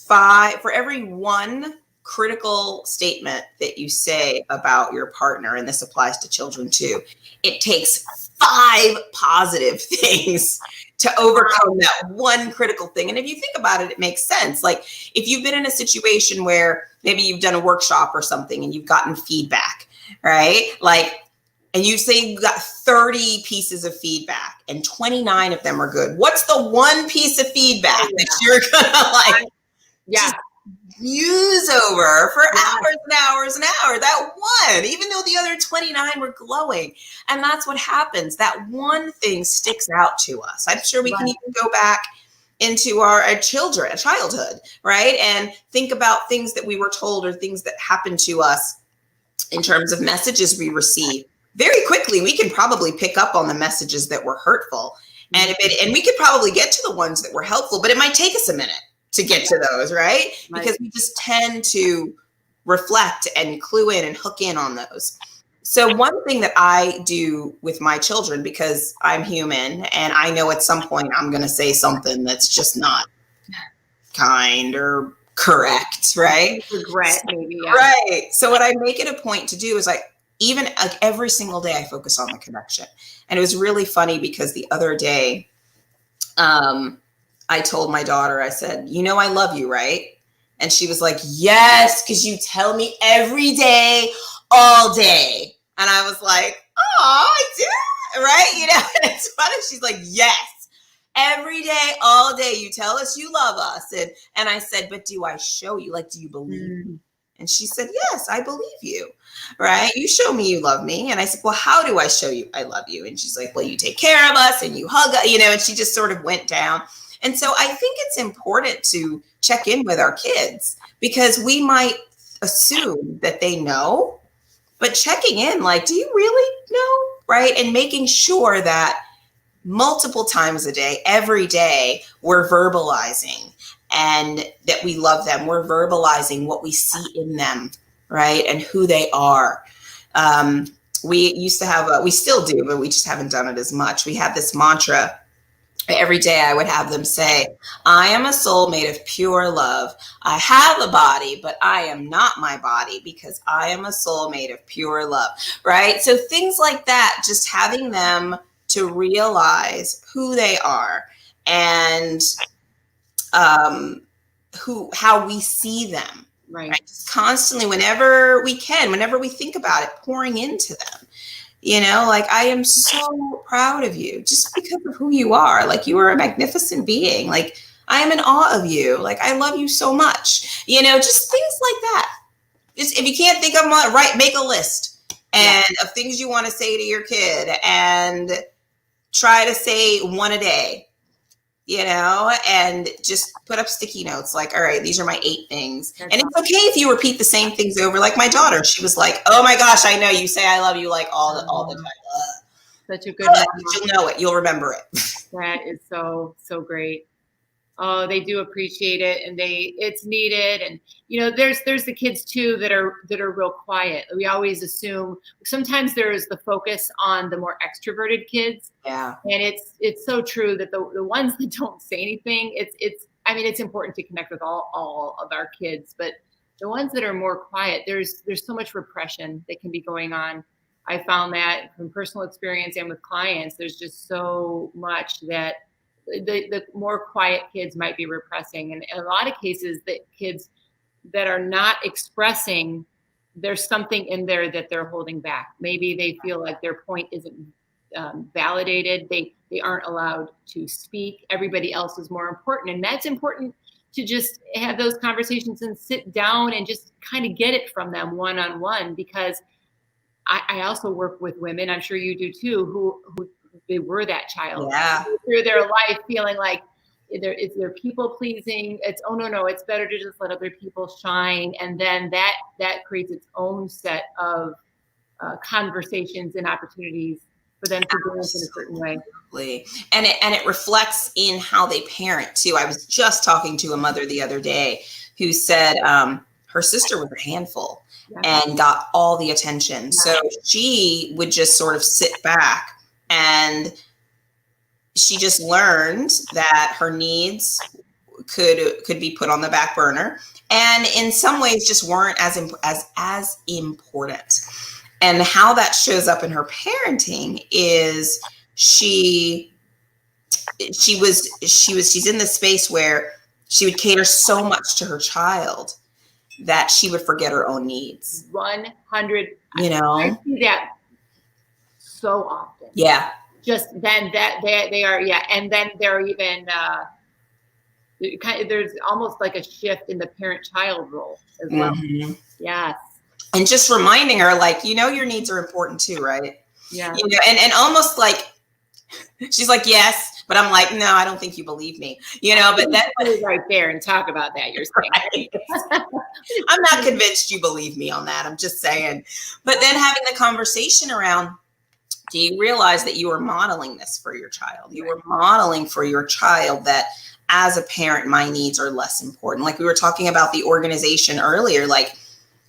one critical statement that you say about your partner, and this applies to children too, it takes 5 positive things to overcome that one critical thing. And if you think about it, it makes sense. Like, if you've been in a situation where maybe you've done a workshop or something and you've gotten feedback, right? And you say you got 30 pieces of feedback and 29 of them are good. What's the one piece of feedback that you're gonna just muse over for hours and hours and hours? That one, even though the other 29 were glowing. And that's what happens. That one thing sticks out to us. I'm sure we can even go back into our childhood, right? And think about things that we were told or things that happened to us in terms of messages we receive. Very quickly, we can probably pick up on the messages that were hurtful, and we could probably get to the ones that were helpful, but it might take us a minute to get to those, right? Because we just tend to reflect and clue in and hook in on those. So one thing that I do with my children, because I'm human and I know at some point I'm going to say something that's just not kind or correct, right? Regret, maybe. Yeah. Right. So what I make it a point to do is even every single day I focus on the connection. And it was really funny because the other day, I told my daughter, I said, I love you, right? And she was like, yes, because you tell me every day, all day. And I was like, oh, I do, right? And it's funny. She's like, yes, every day, all day, you tell us you love us. And I said, but do I show you? Do you believe me? And she said, yes, I believe you, right? You show me you love me. And I said, well, how do I show you I love you? And she's like, well, you take care of us and you hug us, and she just sort of went down. And so I think it's important to check in with our kids, because we might assume that they know, but checking in, do you really know, right? And making sure that multiple times a day, every day, we're verbalizing and that we love them. We're verbalizing what we see in them, right? And who they are. We used to have, we still do, but we just haven't done it as much. We have this mantra. Every day I would have them say, I am a soul made of pure love. I have a body, but I am not my body, because I am a soul made of pure love, right? So things like that, just having them to realize who they are and how we see them, right? Just constantly, whenever we can, whenever we think about it, pouring into them. I am so proud of you just because of who you are. You are a magnificent being. I am in awe of you. I love you so much. Just things like that. Just, if you can't think of them, make a list of things you want to say to your kid and try to say one a day, and just put up sticky notes like, all right, these are my 8 things. And it's okay if you repeat the same things over. Like my daughter, she was like, oh my gosh, I know you say I love you like all the time. Such a good You'll know it. You'll remember it. That is so great. Oh, they do appreciate it, and it's needed. And there's the kids too that are real quiet. We always assume sometimes there is the focus on the more extroverted kids. Yeah. And it's so true that the ones that don't say anything, it's important to connect with all of our kids, but the ones that are more quiet, there's so much repression that can be going on. I found that from personal experience and with clients, there's just so much that the more quiet kids might be repressing. And in a lot of cases, the kids that are not expressing, there's something in there that they're holding back. Maybe they feel like their point isn't validated. They aren't allowed to speak. Everybody else is more important. And that's important to just have those conversations and sit down and just kind of get it from them one-on-one, because I also work with women, I'm sure you do too, who they were that child through their life feeling like they're people pleasing. It's, oh no, it's better to just let other people shine. And then that creates its own set of conversations and opportunities for them to go in a certain way. And it reflects in how they parent too. I was just talking to a mother the other day who said her sister was a handful and got all the attention. So she would just sort of sit back, and she just learned that her needs could be put on the back burner, and in some ways just weren't as important. And how that shows up in her parenting is she's in this space where she would cater so much to her child that she would forget her own needs. 100. I see that so often. Yeah. Just then that they are, and then they're even there's almost like a shift in the parent-child role as well. Mm-hmm. Yes. And just reminding her, like, your needs are important too, right? Yeah. And almost like she's like, yes. But I'm like, no, I don't think you believe me, but that's right there and talk about that. You're saying, right. I'm not convinced you believe me on that. I'm just saying. But then having the conversation around, do you realize that you are modeling this for your child? You are modeling for your child that as a parent, my needs are less important. Like we were talking about the organization earlier, like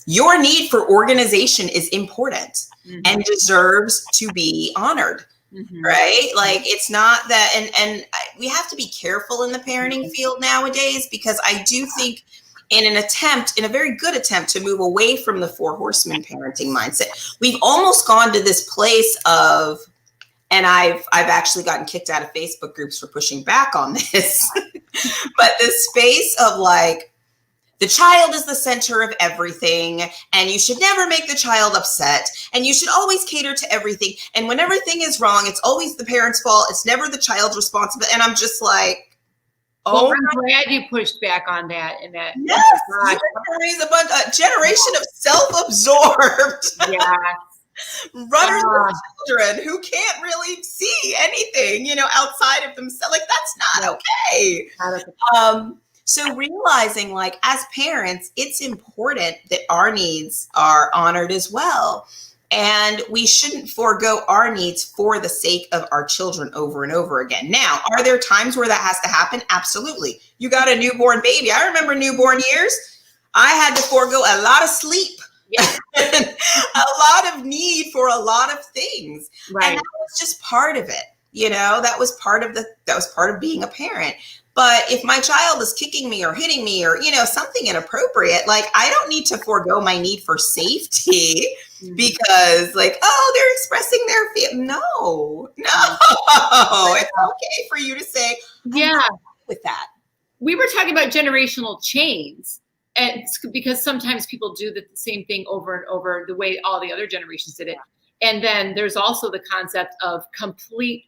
your need for organization is important and deserves to be honored. Right? Like it's not that, and we have to be careful in the parenting field nowadays, because I do think in a very good attempt to move away from the 4 horsemen parenting mindset, we've almost gone to this place of, and I've actually gotten kicked out of Facebook groups for pushing back on this, but this space of like, the child is the center of everything, and you should never make the child upset, and you should always cater to everything. And when everything is wrong, it's always the parent's fault. It's never the child's responsibility. And I'm just like, oh, I'm glad you pushed back on that. And that, yes, raise a generation of self-absorbed, runners of children who can't really see anything, outside of themselves. Like that's not okay. So realizing, like, as parents, it's important that our needs are honored as well. And we shouldn't forego our needs for the sake of our children over and over again. Now, are there times where that has to happen? Absolutely. You got a newborn baby. I remember newborn years. I had to forego a lot of sleep. Yeah. A lot of need for a lot of things. Right. And that was just part of it. That was part of being a parent. But if my child is kicking me or hitting me or, something inappropriate, like I don't need to forego my need for safety because like, oh, they're expressing their feelings. No, it's okay for you to say, with that. We were talking about generational chains, and because sometimes people do the same thing over and over the way all the other generations did it. And then there's also the concept of complete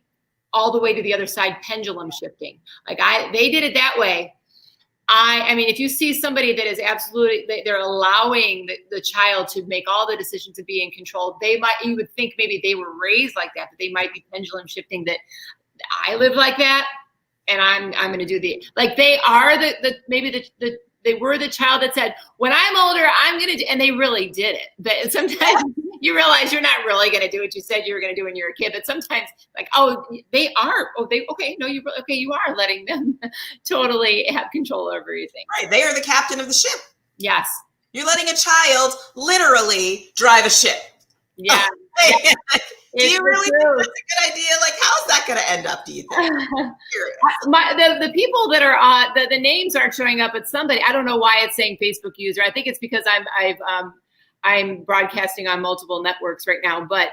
all the way to the other side, pendulum shifting. Like they did it that way. I mean, if you see somebody that is absolutely, they're allowing the child to make all the decisions and be in control, you would think maybe they were raised like that, but they might be pendulum shifting that I live like that. And I'm going to do they are they were the child that said, when I'm older, I'm going to do, and they really did it. But sometimes you realize you're not really going to do what you said you were going to do when you were a kid. But sometimes they are. You are letting them totally have control over everything. Right. They are the captain of the ship. Yes. You're letting a child literally drive a ship. Yeah. Do you really think that's a good idea? Like, how's that going to end up, do you think? The people that are on the names aren't showing up, but somebody, I don't know why it's saying Facebook user. I think it's because I'm broadcasting on multiple networks right now, but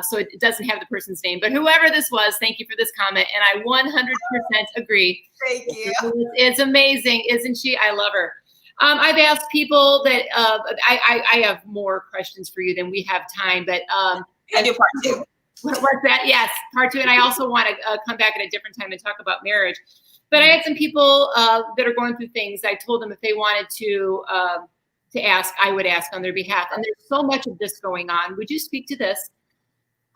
so it doesn't have the person's name. But whoever this was, thank you for this comment, and I 100% agree. Thank you. It's amazing, isn't she? I love her. I've asked people that I have more questions for you than we have time, but I do part 2. What's that? Yes, part 2. And I also want to come back at a different time and talk about marriage. But I had some people that are going through things. I told them if they wanted to ask, I would ask on their behalf. And there's so much of this going on. Would you speak to this?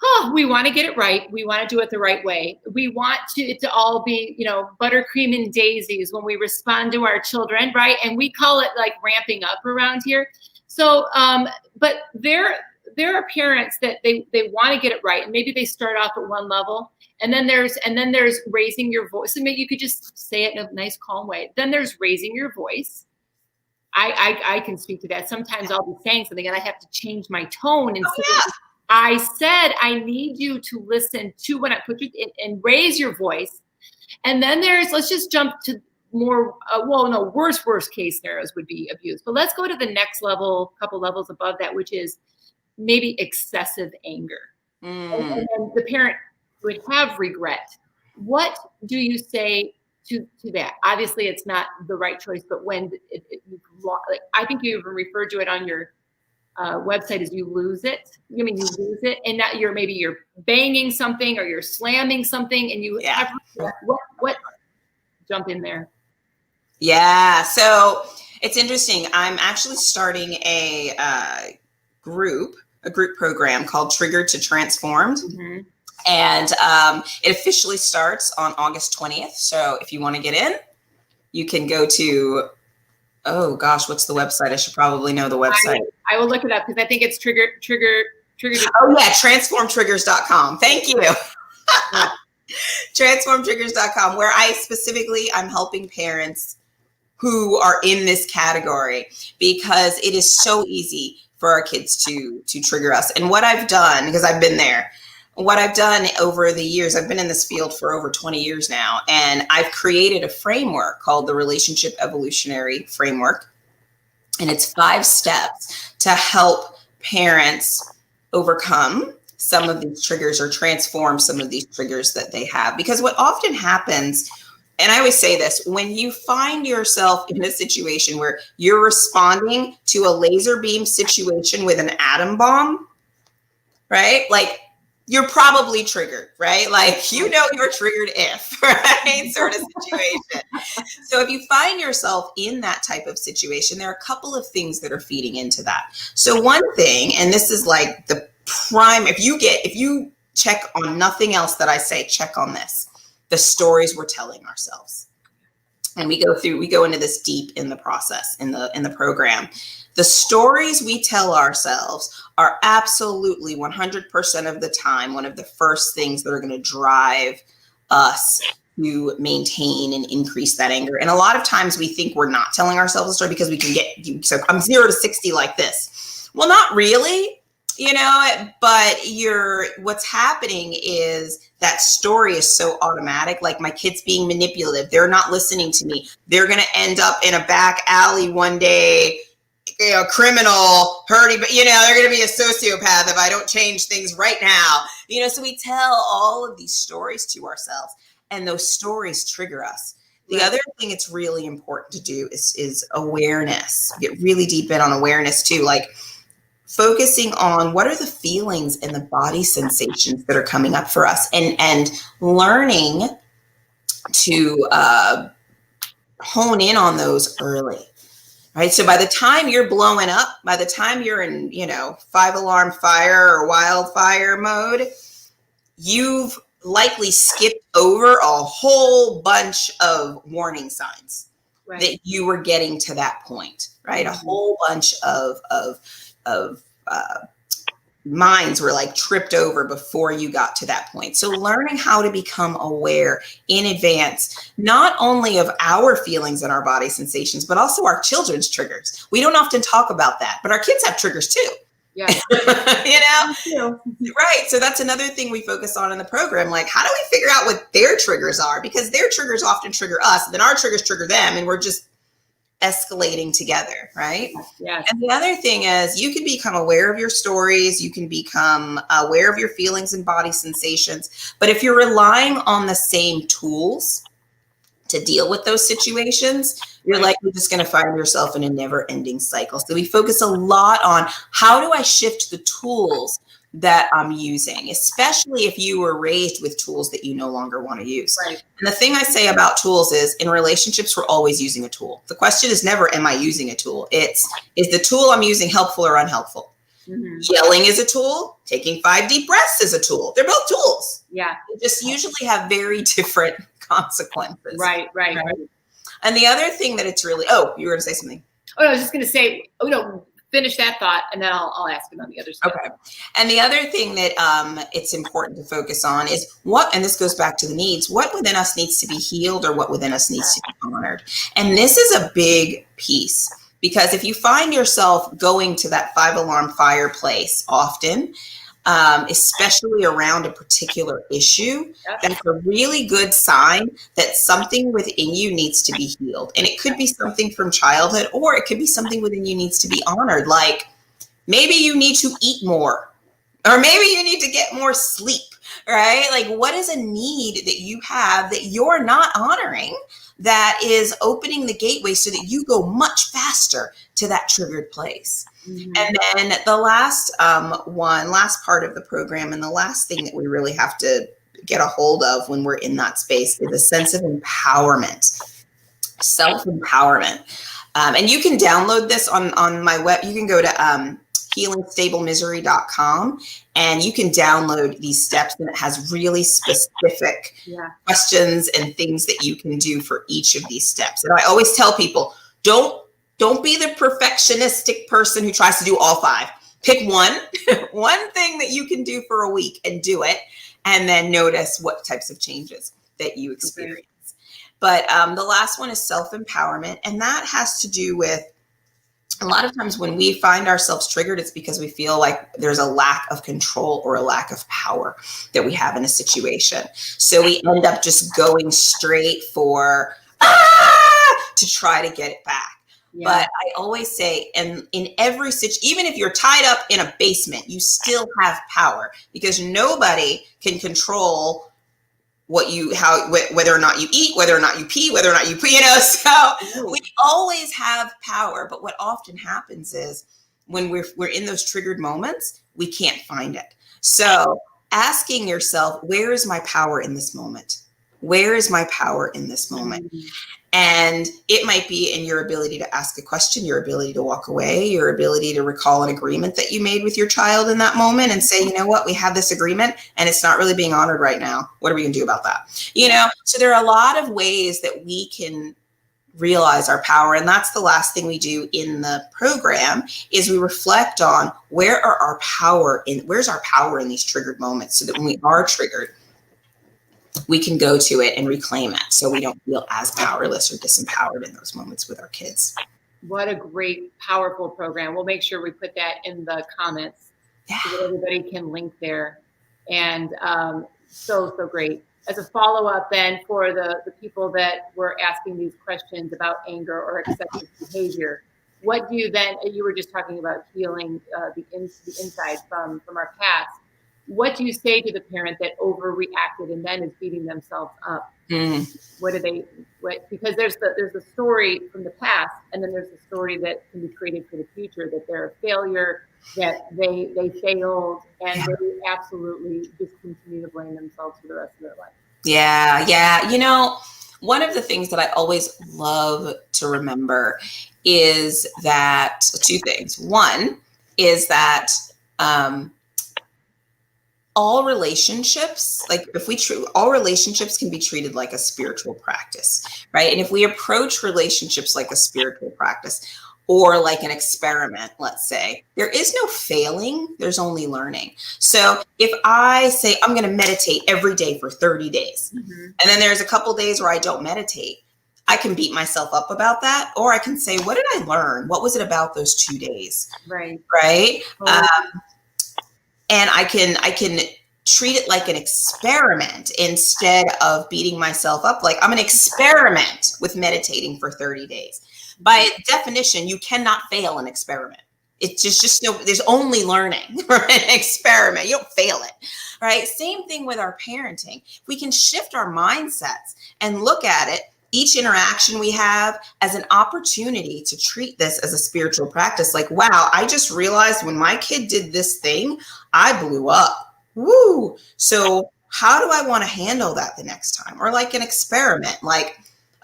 Oh, we want to get it right. We want to do it the right way. We want it to all be, buttercream and daisies when we respond to our children, right? And we call it like ramping up around here. So, but there are parents that they want to get it right, and maybe they start off at one level, and then there's raising your voice. And maybe you could just say it in a nice, calm way. Then there's raising your voice. I can speak to that. Sometimes I'll be saying something and I have to change my tone and say, I said I need you to listen to when I put you in, and raise your voice. And then let's just jump to more. Worst case scenarios would be abuse. But let's go to the next level, couple levels above that, which is maybe excessive anger. And the parent would have regret. What do you say to that? Obviously, it's not the right choice, but when I think you even referred to it on your website as you lose it. You lose it, and now you're banging something or you're slamming something, and you have what jump in there. Yeah, so it's interesting. I'm actually starting a group program called Triggered to Transformed. Mm-hmm. And it officially starts on August 20th. So if you want to get in, you can go to, oh gosh, what's the website? I should probably know the website. I will look it up because I think it's trigger. Oh yeah, transformtriggers.com. Thank you. Transformtriggers.com, where I'm helping parents who are in this category, because it is so easy for our kids to trigger us. And what I've done, because I've been there, what I've done over the years, I've been in this field for over 20 years now, and I've created a framework called the Relationship Evolutionary Framework. And it's 5 steps to help parents overcome some of these triggers or transform some of these triggers that they have. Because what often happens, and I always say this, when you find yourself in a situation where you're responding to a laser beam situation with an atom bomb, right? Like, you're probably triggered, right? Like, you're triggered if, right? Sort of situation. So if you find yourself in that type of situation, there are a couple of things that are feeding into that. So one thing, and this is like the prime, if you check on nothing else that I say, check on this, the stories we're telling ourselves. And we go into this deep in the process, in the program. The stories we tell ourselves are absolutely 100% of the time one of the first things that are going to drive us to maintain and increase that anger. And a lot of times we think we're not telling ourselves a story because we can so I'm 0 to 60 like this. Well, not really, but what's happening is that story is so automatic. Like, my kid's being manipulative. They're not listening to me. They're going to end up in a back alley one day, criminal, hurting, but they're going to be a sociopath if I don't change things right now. So we tell all of these stories to ourselves, and those stories trigger us. The other thing it's really important to do is awareness. Get really deep in on awareness too, like focusing on what are the feelings and the body sensations that are coming up for us, and learning to hone in on those early. Right. So by the time you're blowing up, by the time you're in, 5-alarm fire or wildfire mode, you've likely skipped over a whole bunch of warning signs that you were getting to that point, right? A whole bunch of minds were like tripped over before you got to that point. So learning how to become aware in advance, not only of our feelings and our body sensations, but also our children's triggers. We don't often talk about that, but our kids have triggers too. Yeah. Right. So that's another thing we focus on in the program. Like, how do we figure out what their triggers are? Because their triggers often trigger us, and then our triggers trigger them, and we're just escalating together, right? Yeah. And the other thing is you can become aware of your stories. You can become aware of your feelings and body sensations. But if you're relying on the same tools to deal with those situations, you're likely just going to find yourself in a never-ending cycle. So we focus a lot on how do I shift the tools that I'm using, especially if you were raised with tools that you no longer want to use. Right. And the thing I say about tools is in relationships, we're always using a tool. The question is never, am I using a tool? It's, is the tool I'm using helpful or unhelpful? Mm-hmm. Yelling is a tool. Taking 5 deep breaths is a tool. They're both tools. Yeah. They just usually have very different consequences. Right. And the other thing that it's really, you were going to say something. Oh, no, I was just going to say, finish that thought, and then I'll ask him on the other side. Okay. And the other thing that it's important to focus on is and this goes back to the needs, what within us needs to be healed or what within us needs to be honored. And this is a big piece, because if you find yourself going to that 5-alarm fireplace often, especially around a particular issue, that's a really good sign that something within you needs to be healed. And it could be something from childhood, or it could be something within you needs to be honored. Like maybe you need to eat more, or maybe you need to get more sleep, right? Like what is a need that you have that you're not honoring that is opening the gateway so that you go much faster to that triggered place? Mm-hmm. And then the last last part of the program, and the last thing that we really have to get a hold of when we're in that space, is a sense of empowerment, self-empowerment. And you can download this on my web. You can go to healingstablemystery.com and you can download these steps, and it has really specific questions and things that you can do for each of these steps. And I always tell people, don't be the perfectionistic person who tries to do all 5. Pick one thing that you can do for a week and do it, and then notice what types of changes that you experience. Okay. But the last one is self-empowerment, and that has to do with a lot of times when we find ourselves triggered, it's because we feel like there's a lack of control or a lack of power that we have in a situation. So we end up just going straight for to try to get it back. Yeah. But I always say, and in every situation, even if you're tied up in a basement, you still have power, because nobody can control whether or not you eat, whether or not you pee, whether or not you pee, so we always have power. But what often happens is when we're in those triggered moments, we can't find it. So asking yourself, where is my power in this moment? Where is my power in this moment? Mm-hmm. And it might be in your ability to ask a question, your ability to walk away, your ability to recall an agreement that you made with your child in that moment and say, you know what, we had this agreement and it's not really being honored right now. What are we going to do about that? So there are a lot of ways that we can realize our power. And that's the last thing we do in the program, is we reflect on where's our power in these triggered moments, so that when we are triggered, we can go to it and reclaim it, so we don't feel as powerless or disempowered in those moments with our kids. What a great, powerful program. We'll make sure we put that in the comments so that everybody can link there. And so great. As a follow-up then, for the people that were asking these questions about anger or excessive behavior, what do you then, you were just talking about healing the inside from our past. What do you say to the parent that overreacted and then is beating themselves up? Because there's the story from the past, and then there's the story that can be created for the future, that they're a failure, that they failed, and they absolutely just continue to blame themselves for the rest of their life. Yeah. One of the things that I always love to remember is that two things. One is that all relationships, like all relationships can be treated like a spiritual practice, right? And if we approach relationships like a spiritual practice or like an experiment, let's say, there is no failing, there's only learning. So if I say I'm going to meditate every day for 30 days, and then there's a couple days where I don't meditate, I can beat myself up about that, or I can say, what did I learn? What was it about those 2 days? Right. Right. And I can treat it like an experiment instead of beating myself up. Like, I'm going to experiment with meditating for 30 days. By definition, you cannot fail an experiment. It's just no, there's only learning for an experiment. You don't fail it, right? Same thing with our parenting. We can shift our mindsets and look at it, each interaction we have, as an opportunity to treat this as a spiritual practice. Like, wow, I just realized when my kid did this thing, I blew up. Woo. So how do I want to handle that the next time? Or like an experiment, like,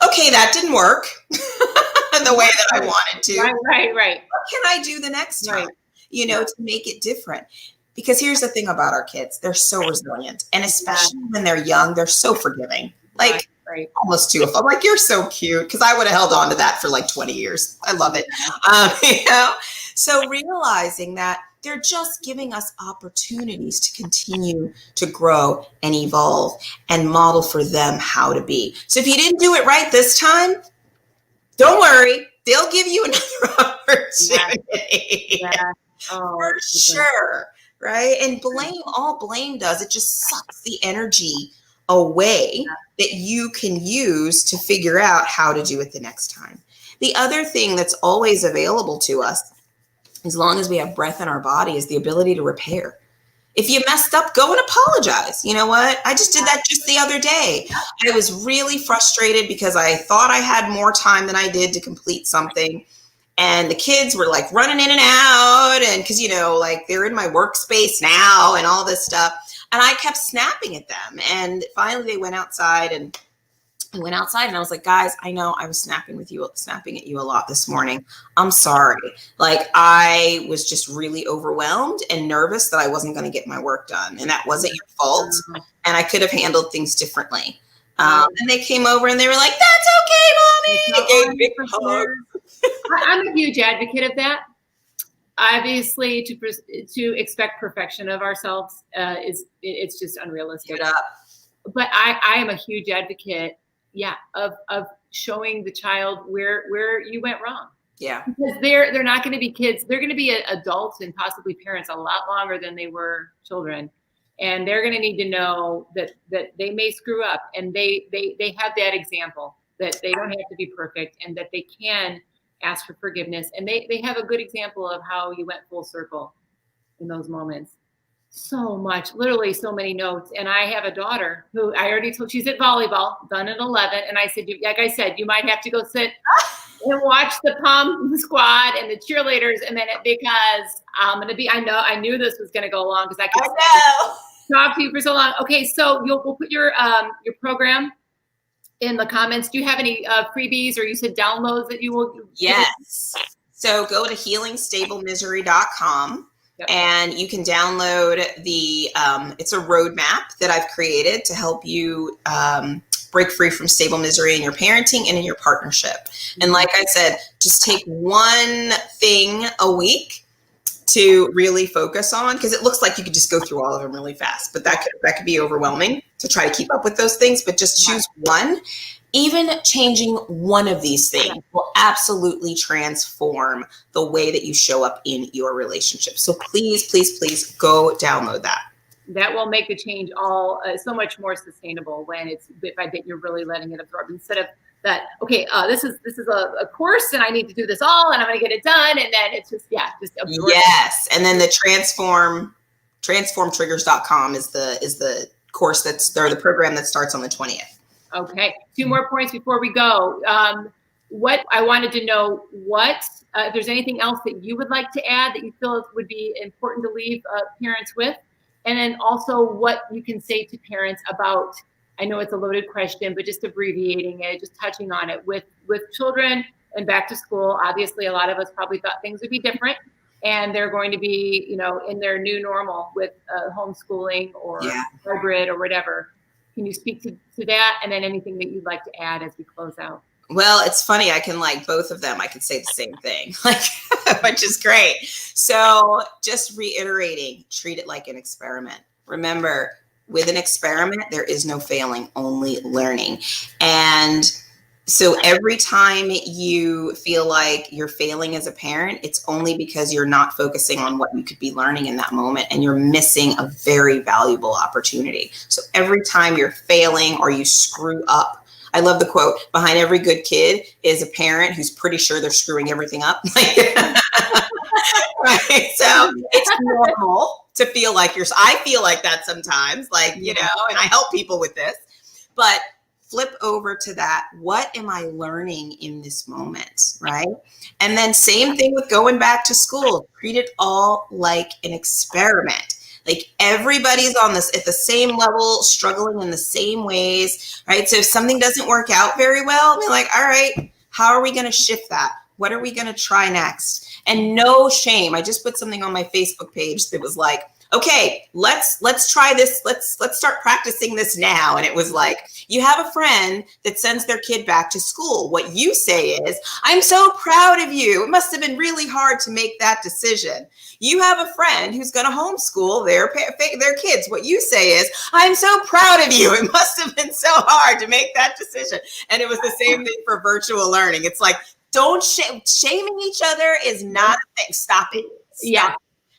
okay, that didn't work the way that I wanted to. Right. What can I do the next time, to make it different? Because here's the thing about our kids. They're so resilient. And especially when they're young, they're so forgiving. Like, almost too. I'm like, you're so cute. Because I would have held on to that for like 20 years. I love it. So realizing that they're just giving us opportunities to continue to grow and evolve and model for them how to be. So if you didn't do it right this time, don't worry. They'll give you another opportunity. For sure. Right. And all blame does, it just sucks the energy away that you can use to figure out how to do it the next time. The other thing that's always available to us, as long as we have breath in our body, is the ability to repair. If you messed up, go and apologize. You know what? I just did that just the other day. I was really frustrated because I thought I had more time than I did to complete something. And the kids were like running in and out. And because, like they're in my workspace now and all this stuff. And I kept snapping at them. And finally they went outside and I was like, guys, I know I was snapping at you a lot this morning. I'm sorry. Like, I was just really overwhelmed and nervous that I wasn't going to get my work done. And that wasn't your fault. And I could have handled things differently. And they came over and they were like, that's okay, Mommy. They gave me a hug. I'm a huge advocate of that. Obviously, to expect perfection of ourselves it's just unrealistic. But I am a huge advocate, of showing the child where you went wrong. Yeah, because they're not going to be kids. They're going to be adults and possibly parents a lot longer than they were children, and they're going to need to know that they may screw up, and they have that example that they don't have to be perfect, and that they can ask for forgiveness, and they have a good example of how you went full circle in those moments. So much, literally so many notes. And I have a daughter who I already told, she's at volleyball, done at 11. And I said, like I said, you might have to go sit and watch the pom squad and the cheerleaders a minute, because I'm going to be, I knew this was going to go long because I could talk to you for so long. Okay. So we'll put your program in the comments. Do you have any freebies, or you said downloads that you will? Yes. So go to healingstablemissouri.com. Yep. And you can download it's a roadmap that I've created to help you break free from stable misery in your parenting and in your partnership. And like I said, just take one thing a week to really focus on, because it looks like you could just go through all of them really fast, but that could be overwhelming to try to keep up with those things. But just choose one. Even changing one of these things will absolutely transform the way that you show up in your relationship. So please, please, please go download that. That will make the change all so much more sustainable when it's bit by bit, you're really letting it absorb, instead of that, okay, this is a course and I need to do this all and I'm going to get it done. And then it's just absorb. Yes. And then the transformtriggers.com is the course the program that starts on the 20th. Okay. 2 more points before we go. What I wanted to know, if there's anything else that you would like to add that you feel would be important to leave parents with, and then also what you can say to parents about I know it's a loaded question, but just abbreviating it, just touching on it with children and back to school. Obviously, a lot of us probably thought things would be different, and they're going to be, in their new normal with homeschooling or hybrid or whatever. Can you speak to that, and then anything that you'd like to add as we close out? Well, it's funny. I can like both of them. I could say the same thing, which is great. So just reiterating, treat it like an experiment. Remember, with an experiment, there is no failing, only learning. And so every time you feel like you're failing as a parent, it's only because you're not focusing on what you could be learning in that moment, and you're missing a very valuable opportunity. So every time you're failing or you screw up, I love the quote, behind every good kid is a parent who's pretty sure they're screwing everything up. Right? So it's normal to feel like I feel like that sometimes, and I help people with this, but flip over to that. What am I learning in this moment? Right. And then same thing with going back to school, treat it all like an experiment. Like everybody's on this at the same level, struggling in the same ways, right? So if something doesn't work out very well, be like, all right, how are we going to shift that? What are we going to try next? And no shame. I just put something on my Facebook page that was like, okay, let's try this. Let's start practicing this now. And it was like, you have a friend that sends their kid back to school. What you say is, I'm so proud of you. It must have been really hard to make that decision. You have a friend who's going to homeschool their kids. What you say is, I'm so proud of you. It must have been so hard to make that decision. And it was the same thing for virtual learning. It's like, don't shaming each other is not a thing. Stop it. Yeah.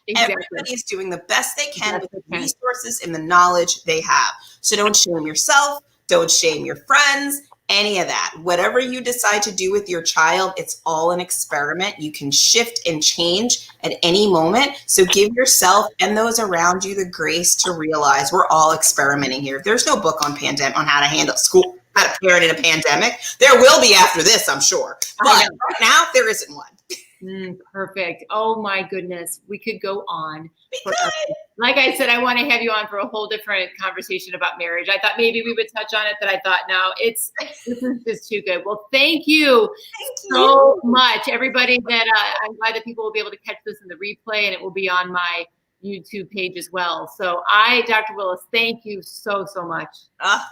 Exactly. Everybody is doing the best they can with the resources and the knowledge they have. So don't shame yourself. Don't shame your friends, any of that. Whatever you decide to do with your child, it's all an experiment. You can shift and change at any moment. So give yourself and those around you the grace to realize we're all experimenting here. There's no book on how to handle school, how to parent in a pandemic. There will be after this, I'm sure. But right now, there isn't one. Perfect. Oh my goodness. We could go on. Like I said, I want to have you on for a whole different conversation about marriage. I thought maybe we would touch on it, but I thought, no, this is just too good. Well, thank you so much, everybody. I'm glad that people will be able to catch this in the replay, and it will be on my YouTube page as well. So Dr. Willis, thank you so much.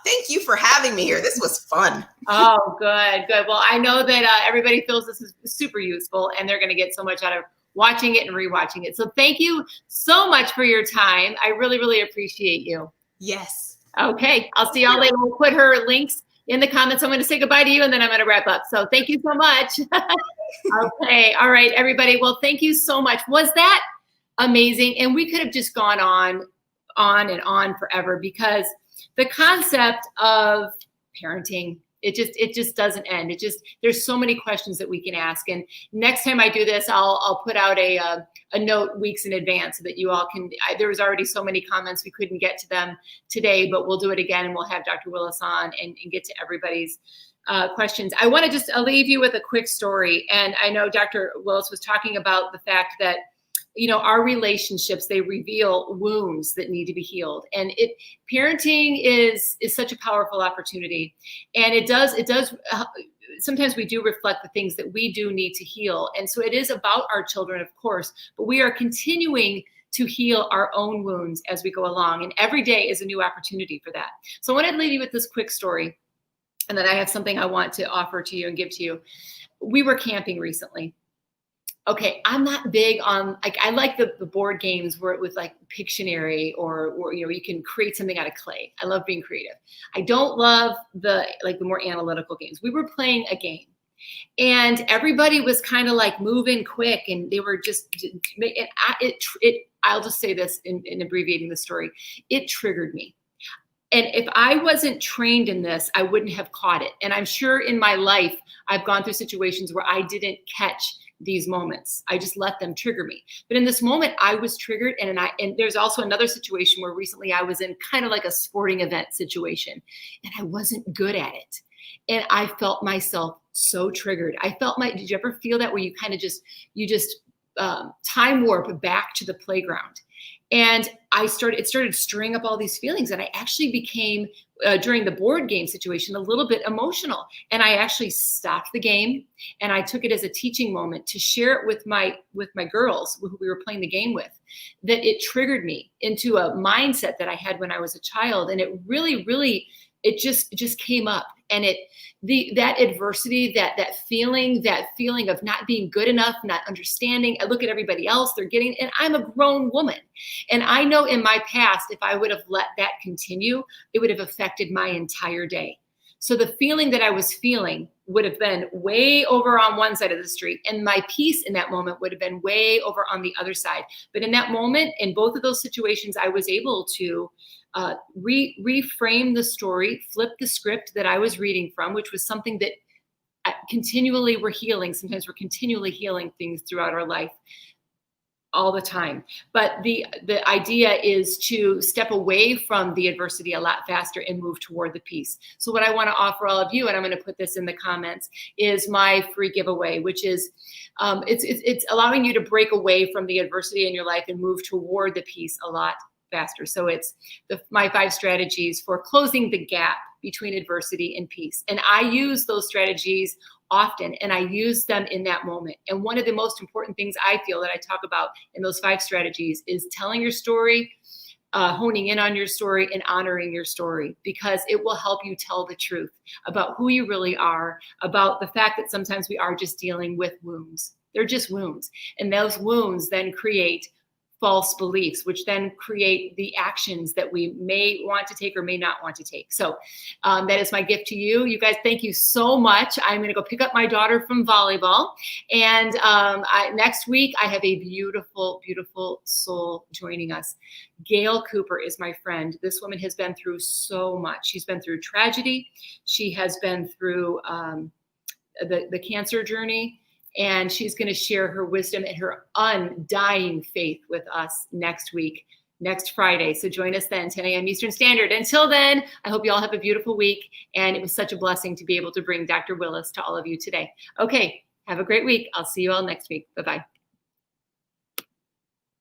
Thank you for having me here. This was fun. Oh, good. Well, I know that everybody feels this is super useful, and they're going to get so much out of watching it and rewatching it. So thank you so much for your time. I really, really appreciate you. Yes. Okay. I'll see y'all later. We'll put her links in the comments. I'm going to say goodbye to you, and then I'm going to wrap up. So thank you so much. Okay. All right, everybody. Well, thank you so much. Was that amazing? And we could have just gone on and on forever, because the concept of parenting, it just doesn't end. There's so many questions that we can ask. And next time I do this, I'll put out a note weeks in advance so that you all can, there was already so many comments, we couldn't get to them today, but we'll do it again, and we'll have Dr. Willis on and get to everybody's questions. I want to I'll leave you with a quick story. And I know Dr. Willis was talking about the fact that, our relationships, they reveal wounds that need to be healed. And parenting is such a powerful opportunity. And it does, sometimes we do reflect the things that we do need to heal. And so it is about our children, of course, but we are continuing to heal our own wounds as we go along. And every day is a new opportunity for that. So I want to leave you with this quick story, and then I have something I want to offer to you and give to you. We were camping recently. Okay, I'm not big on, I like the board games where it was like Pictionary or you can create something out of clay. I love being creative. I don't love the more analytical games. We were playing a game, and everybody was kind of like moving quick, and they were just, I'll just say this in abbreviating the story, it triggered me. And if I wasn't trained in this, I wouldn't have caught it. And I'm sure in my life, I've gone through situations where I didn't catch these moments. I just let them trigger me. But in this moment, I was triggered. And there's also another situation where recently I was in kind of like a sporting event situation, and I wasn't good at it. And I felt myself so triggered. Did you ever feel that, where you kind of just time warp back to the playground? And it started stirring up all these feelings. And I actually became, during the board game situation, a little bit emotional. And I actually stopped the game, and I took it as a teaching moment to share it with my girls who we were playing the game with, that it triggered me into a mindset that I had when I was a child. And it really, it just came up. And that adversity, that feeling of not being good enough, not understanding. I look at everybody else, they're getting, and I'm a grown woman. And I know in my past, if I would have let that continue, it would have affected my entire day. So the feeling that I was feeling would have been way over on one side of the street, and my peace in that moment would have been way over on the other side. But in that moment, in both of those situations, I was able to reframe the story, flip the script that I was reading from, which was something that continually we're healing. Sometimes we're continually healing things throughout our life all the time. But the idea is to step away from the adversity a lot faster and move toward the peace. So what I want to offer all of you, and I'm going to put this in the comments, is my free giveaway, which is it's allowing you to break away from the adversity in your life and move toward the peace a lot faster. So it's my 5 strategies for closing the gap between adversity and peace. And I use those strategies often, and I use them in that moment. And one of the most important things I feel that I talk about in those 5 strategies is telling your story, honing in on your story, and honoring your story, because it will help you tell the truth about who you really are, about the fact that sometimes we are just dealing with wounds. They're just wounds. And those wounds then create false beliefs, which then create the actions that we may want to take or may not want to take. So that is my gift to you. You guys, thank you so much. I'm going to go pick up my daughter from volleyball. And next week, I have a beautiful, beautiful soul joining us. Gail Cooper is my friend. This woman has been through so much. She's been through tragedy. She has been through the cancer journey. And she's going to share her wisdom and her undying faith with us next week, next Friday. So join us then, 10 a.m. Eastern Standard. Until then, I hope you all have a beautiful week. And it was such a blessing to be able to bring Dr. Willis to all of you today. Okay, have a great week. I'll see you all next week. Bye-bye.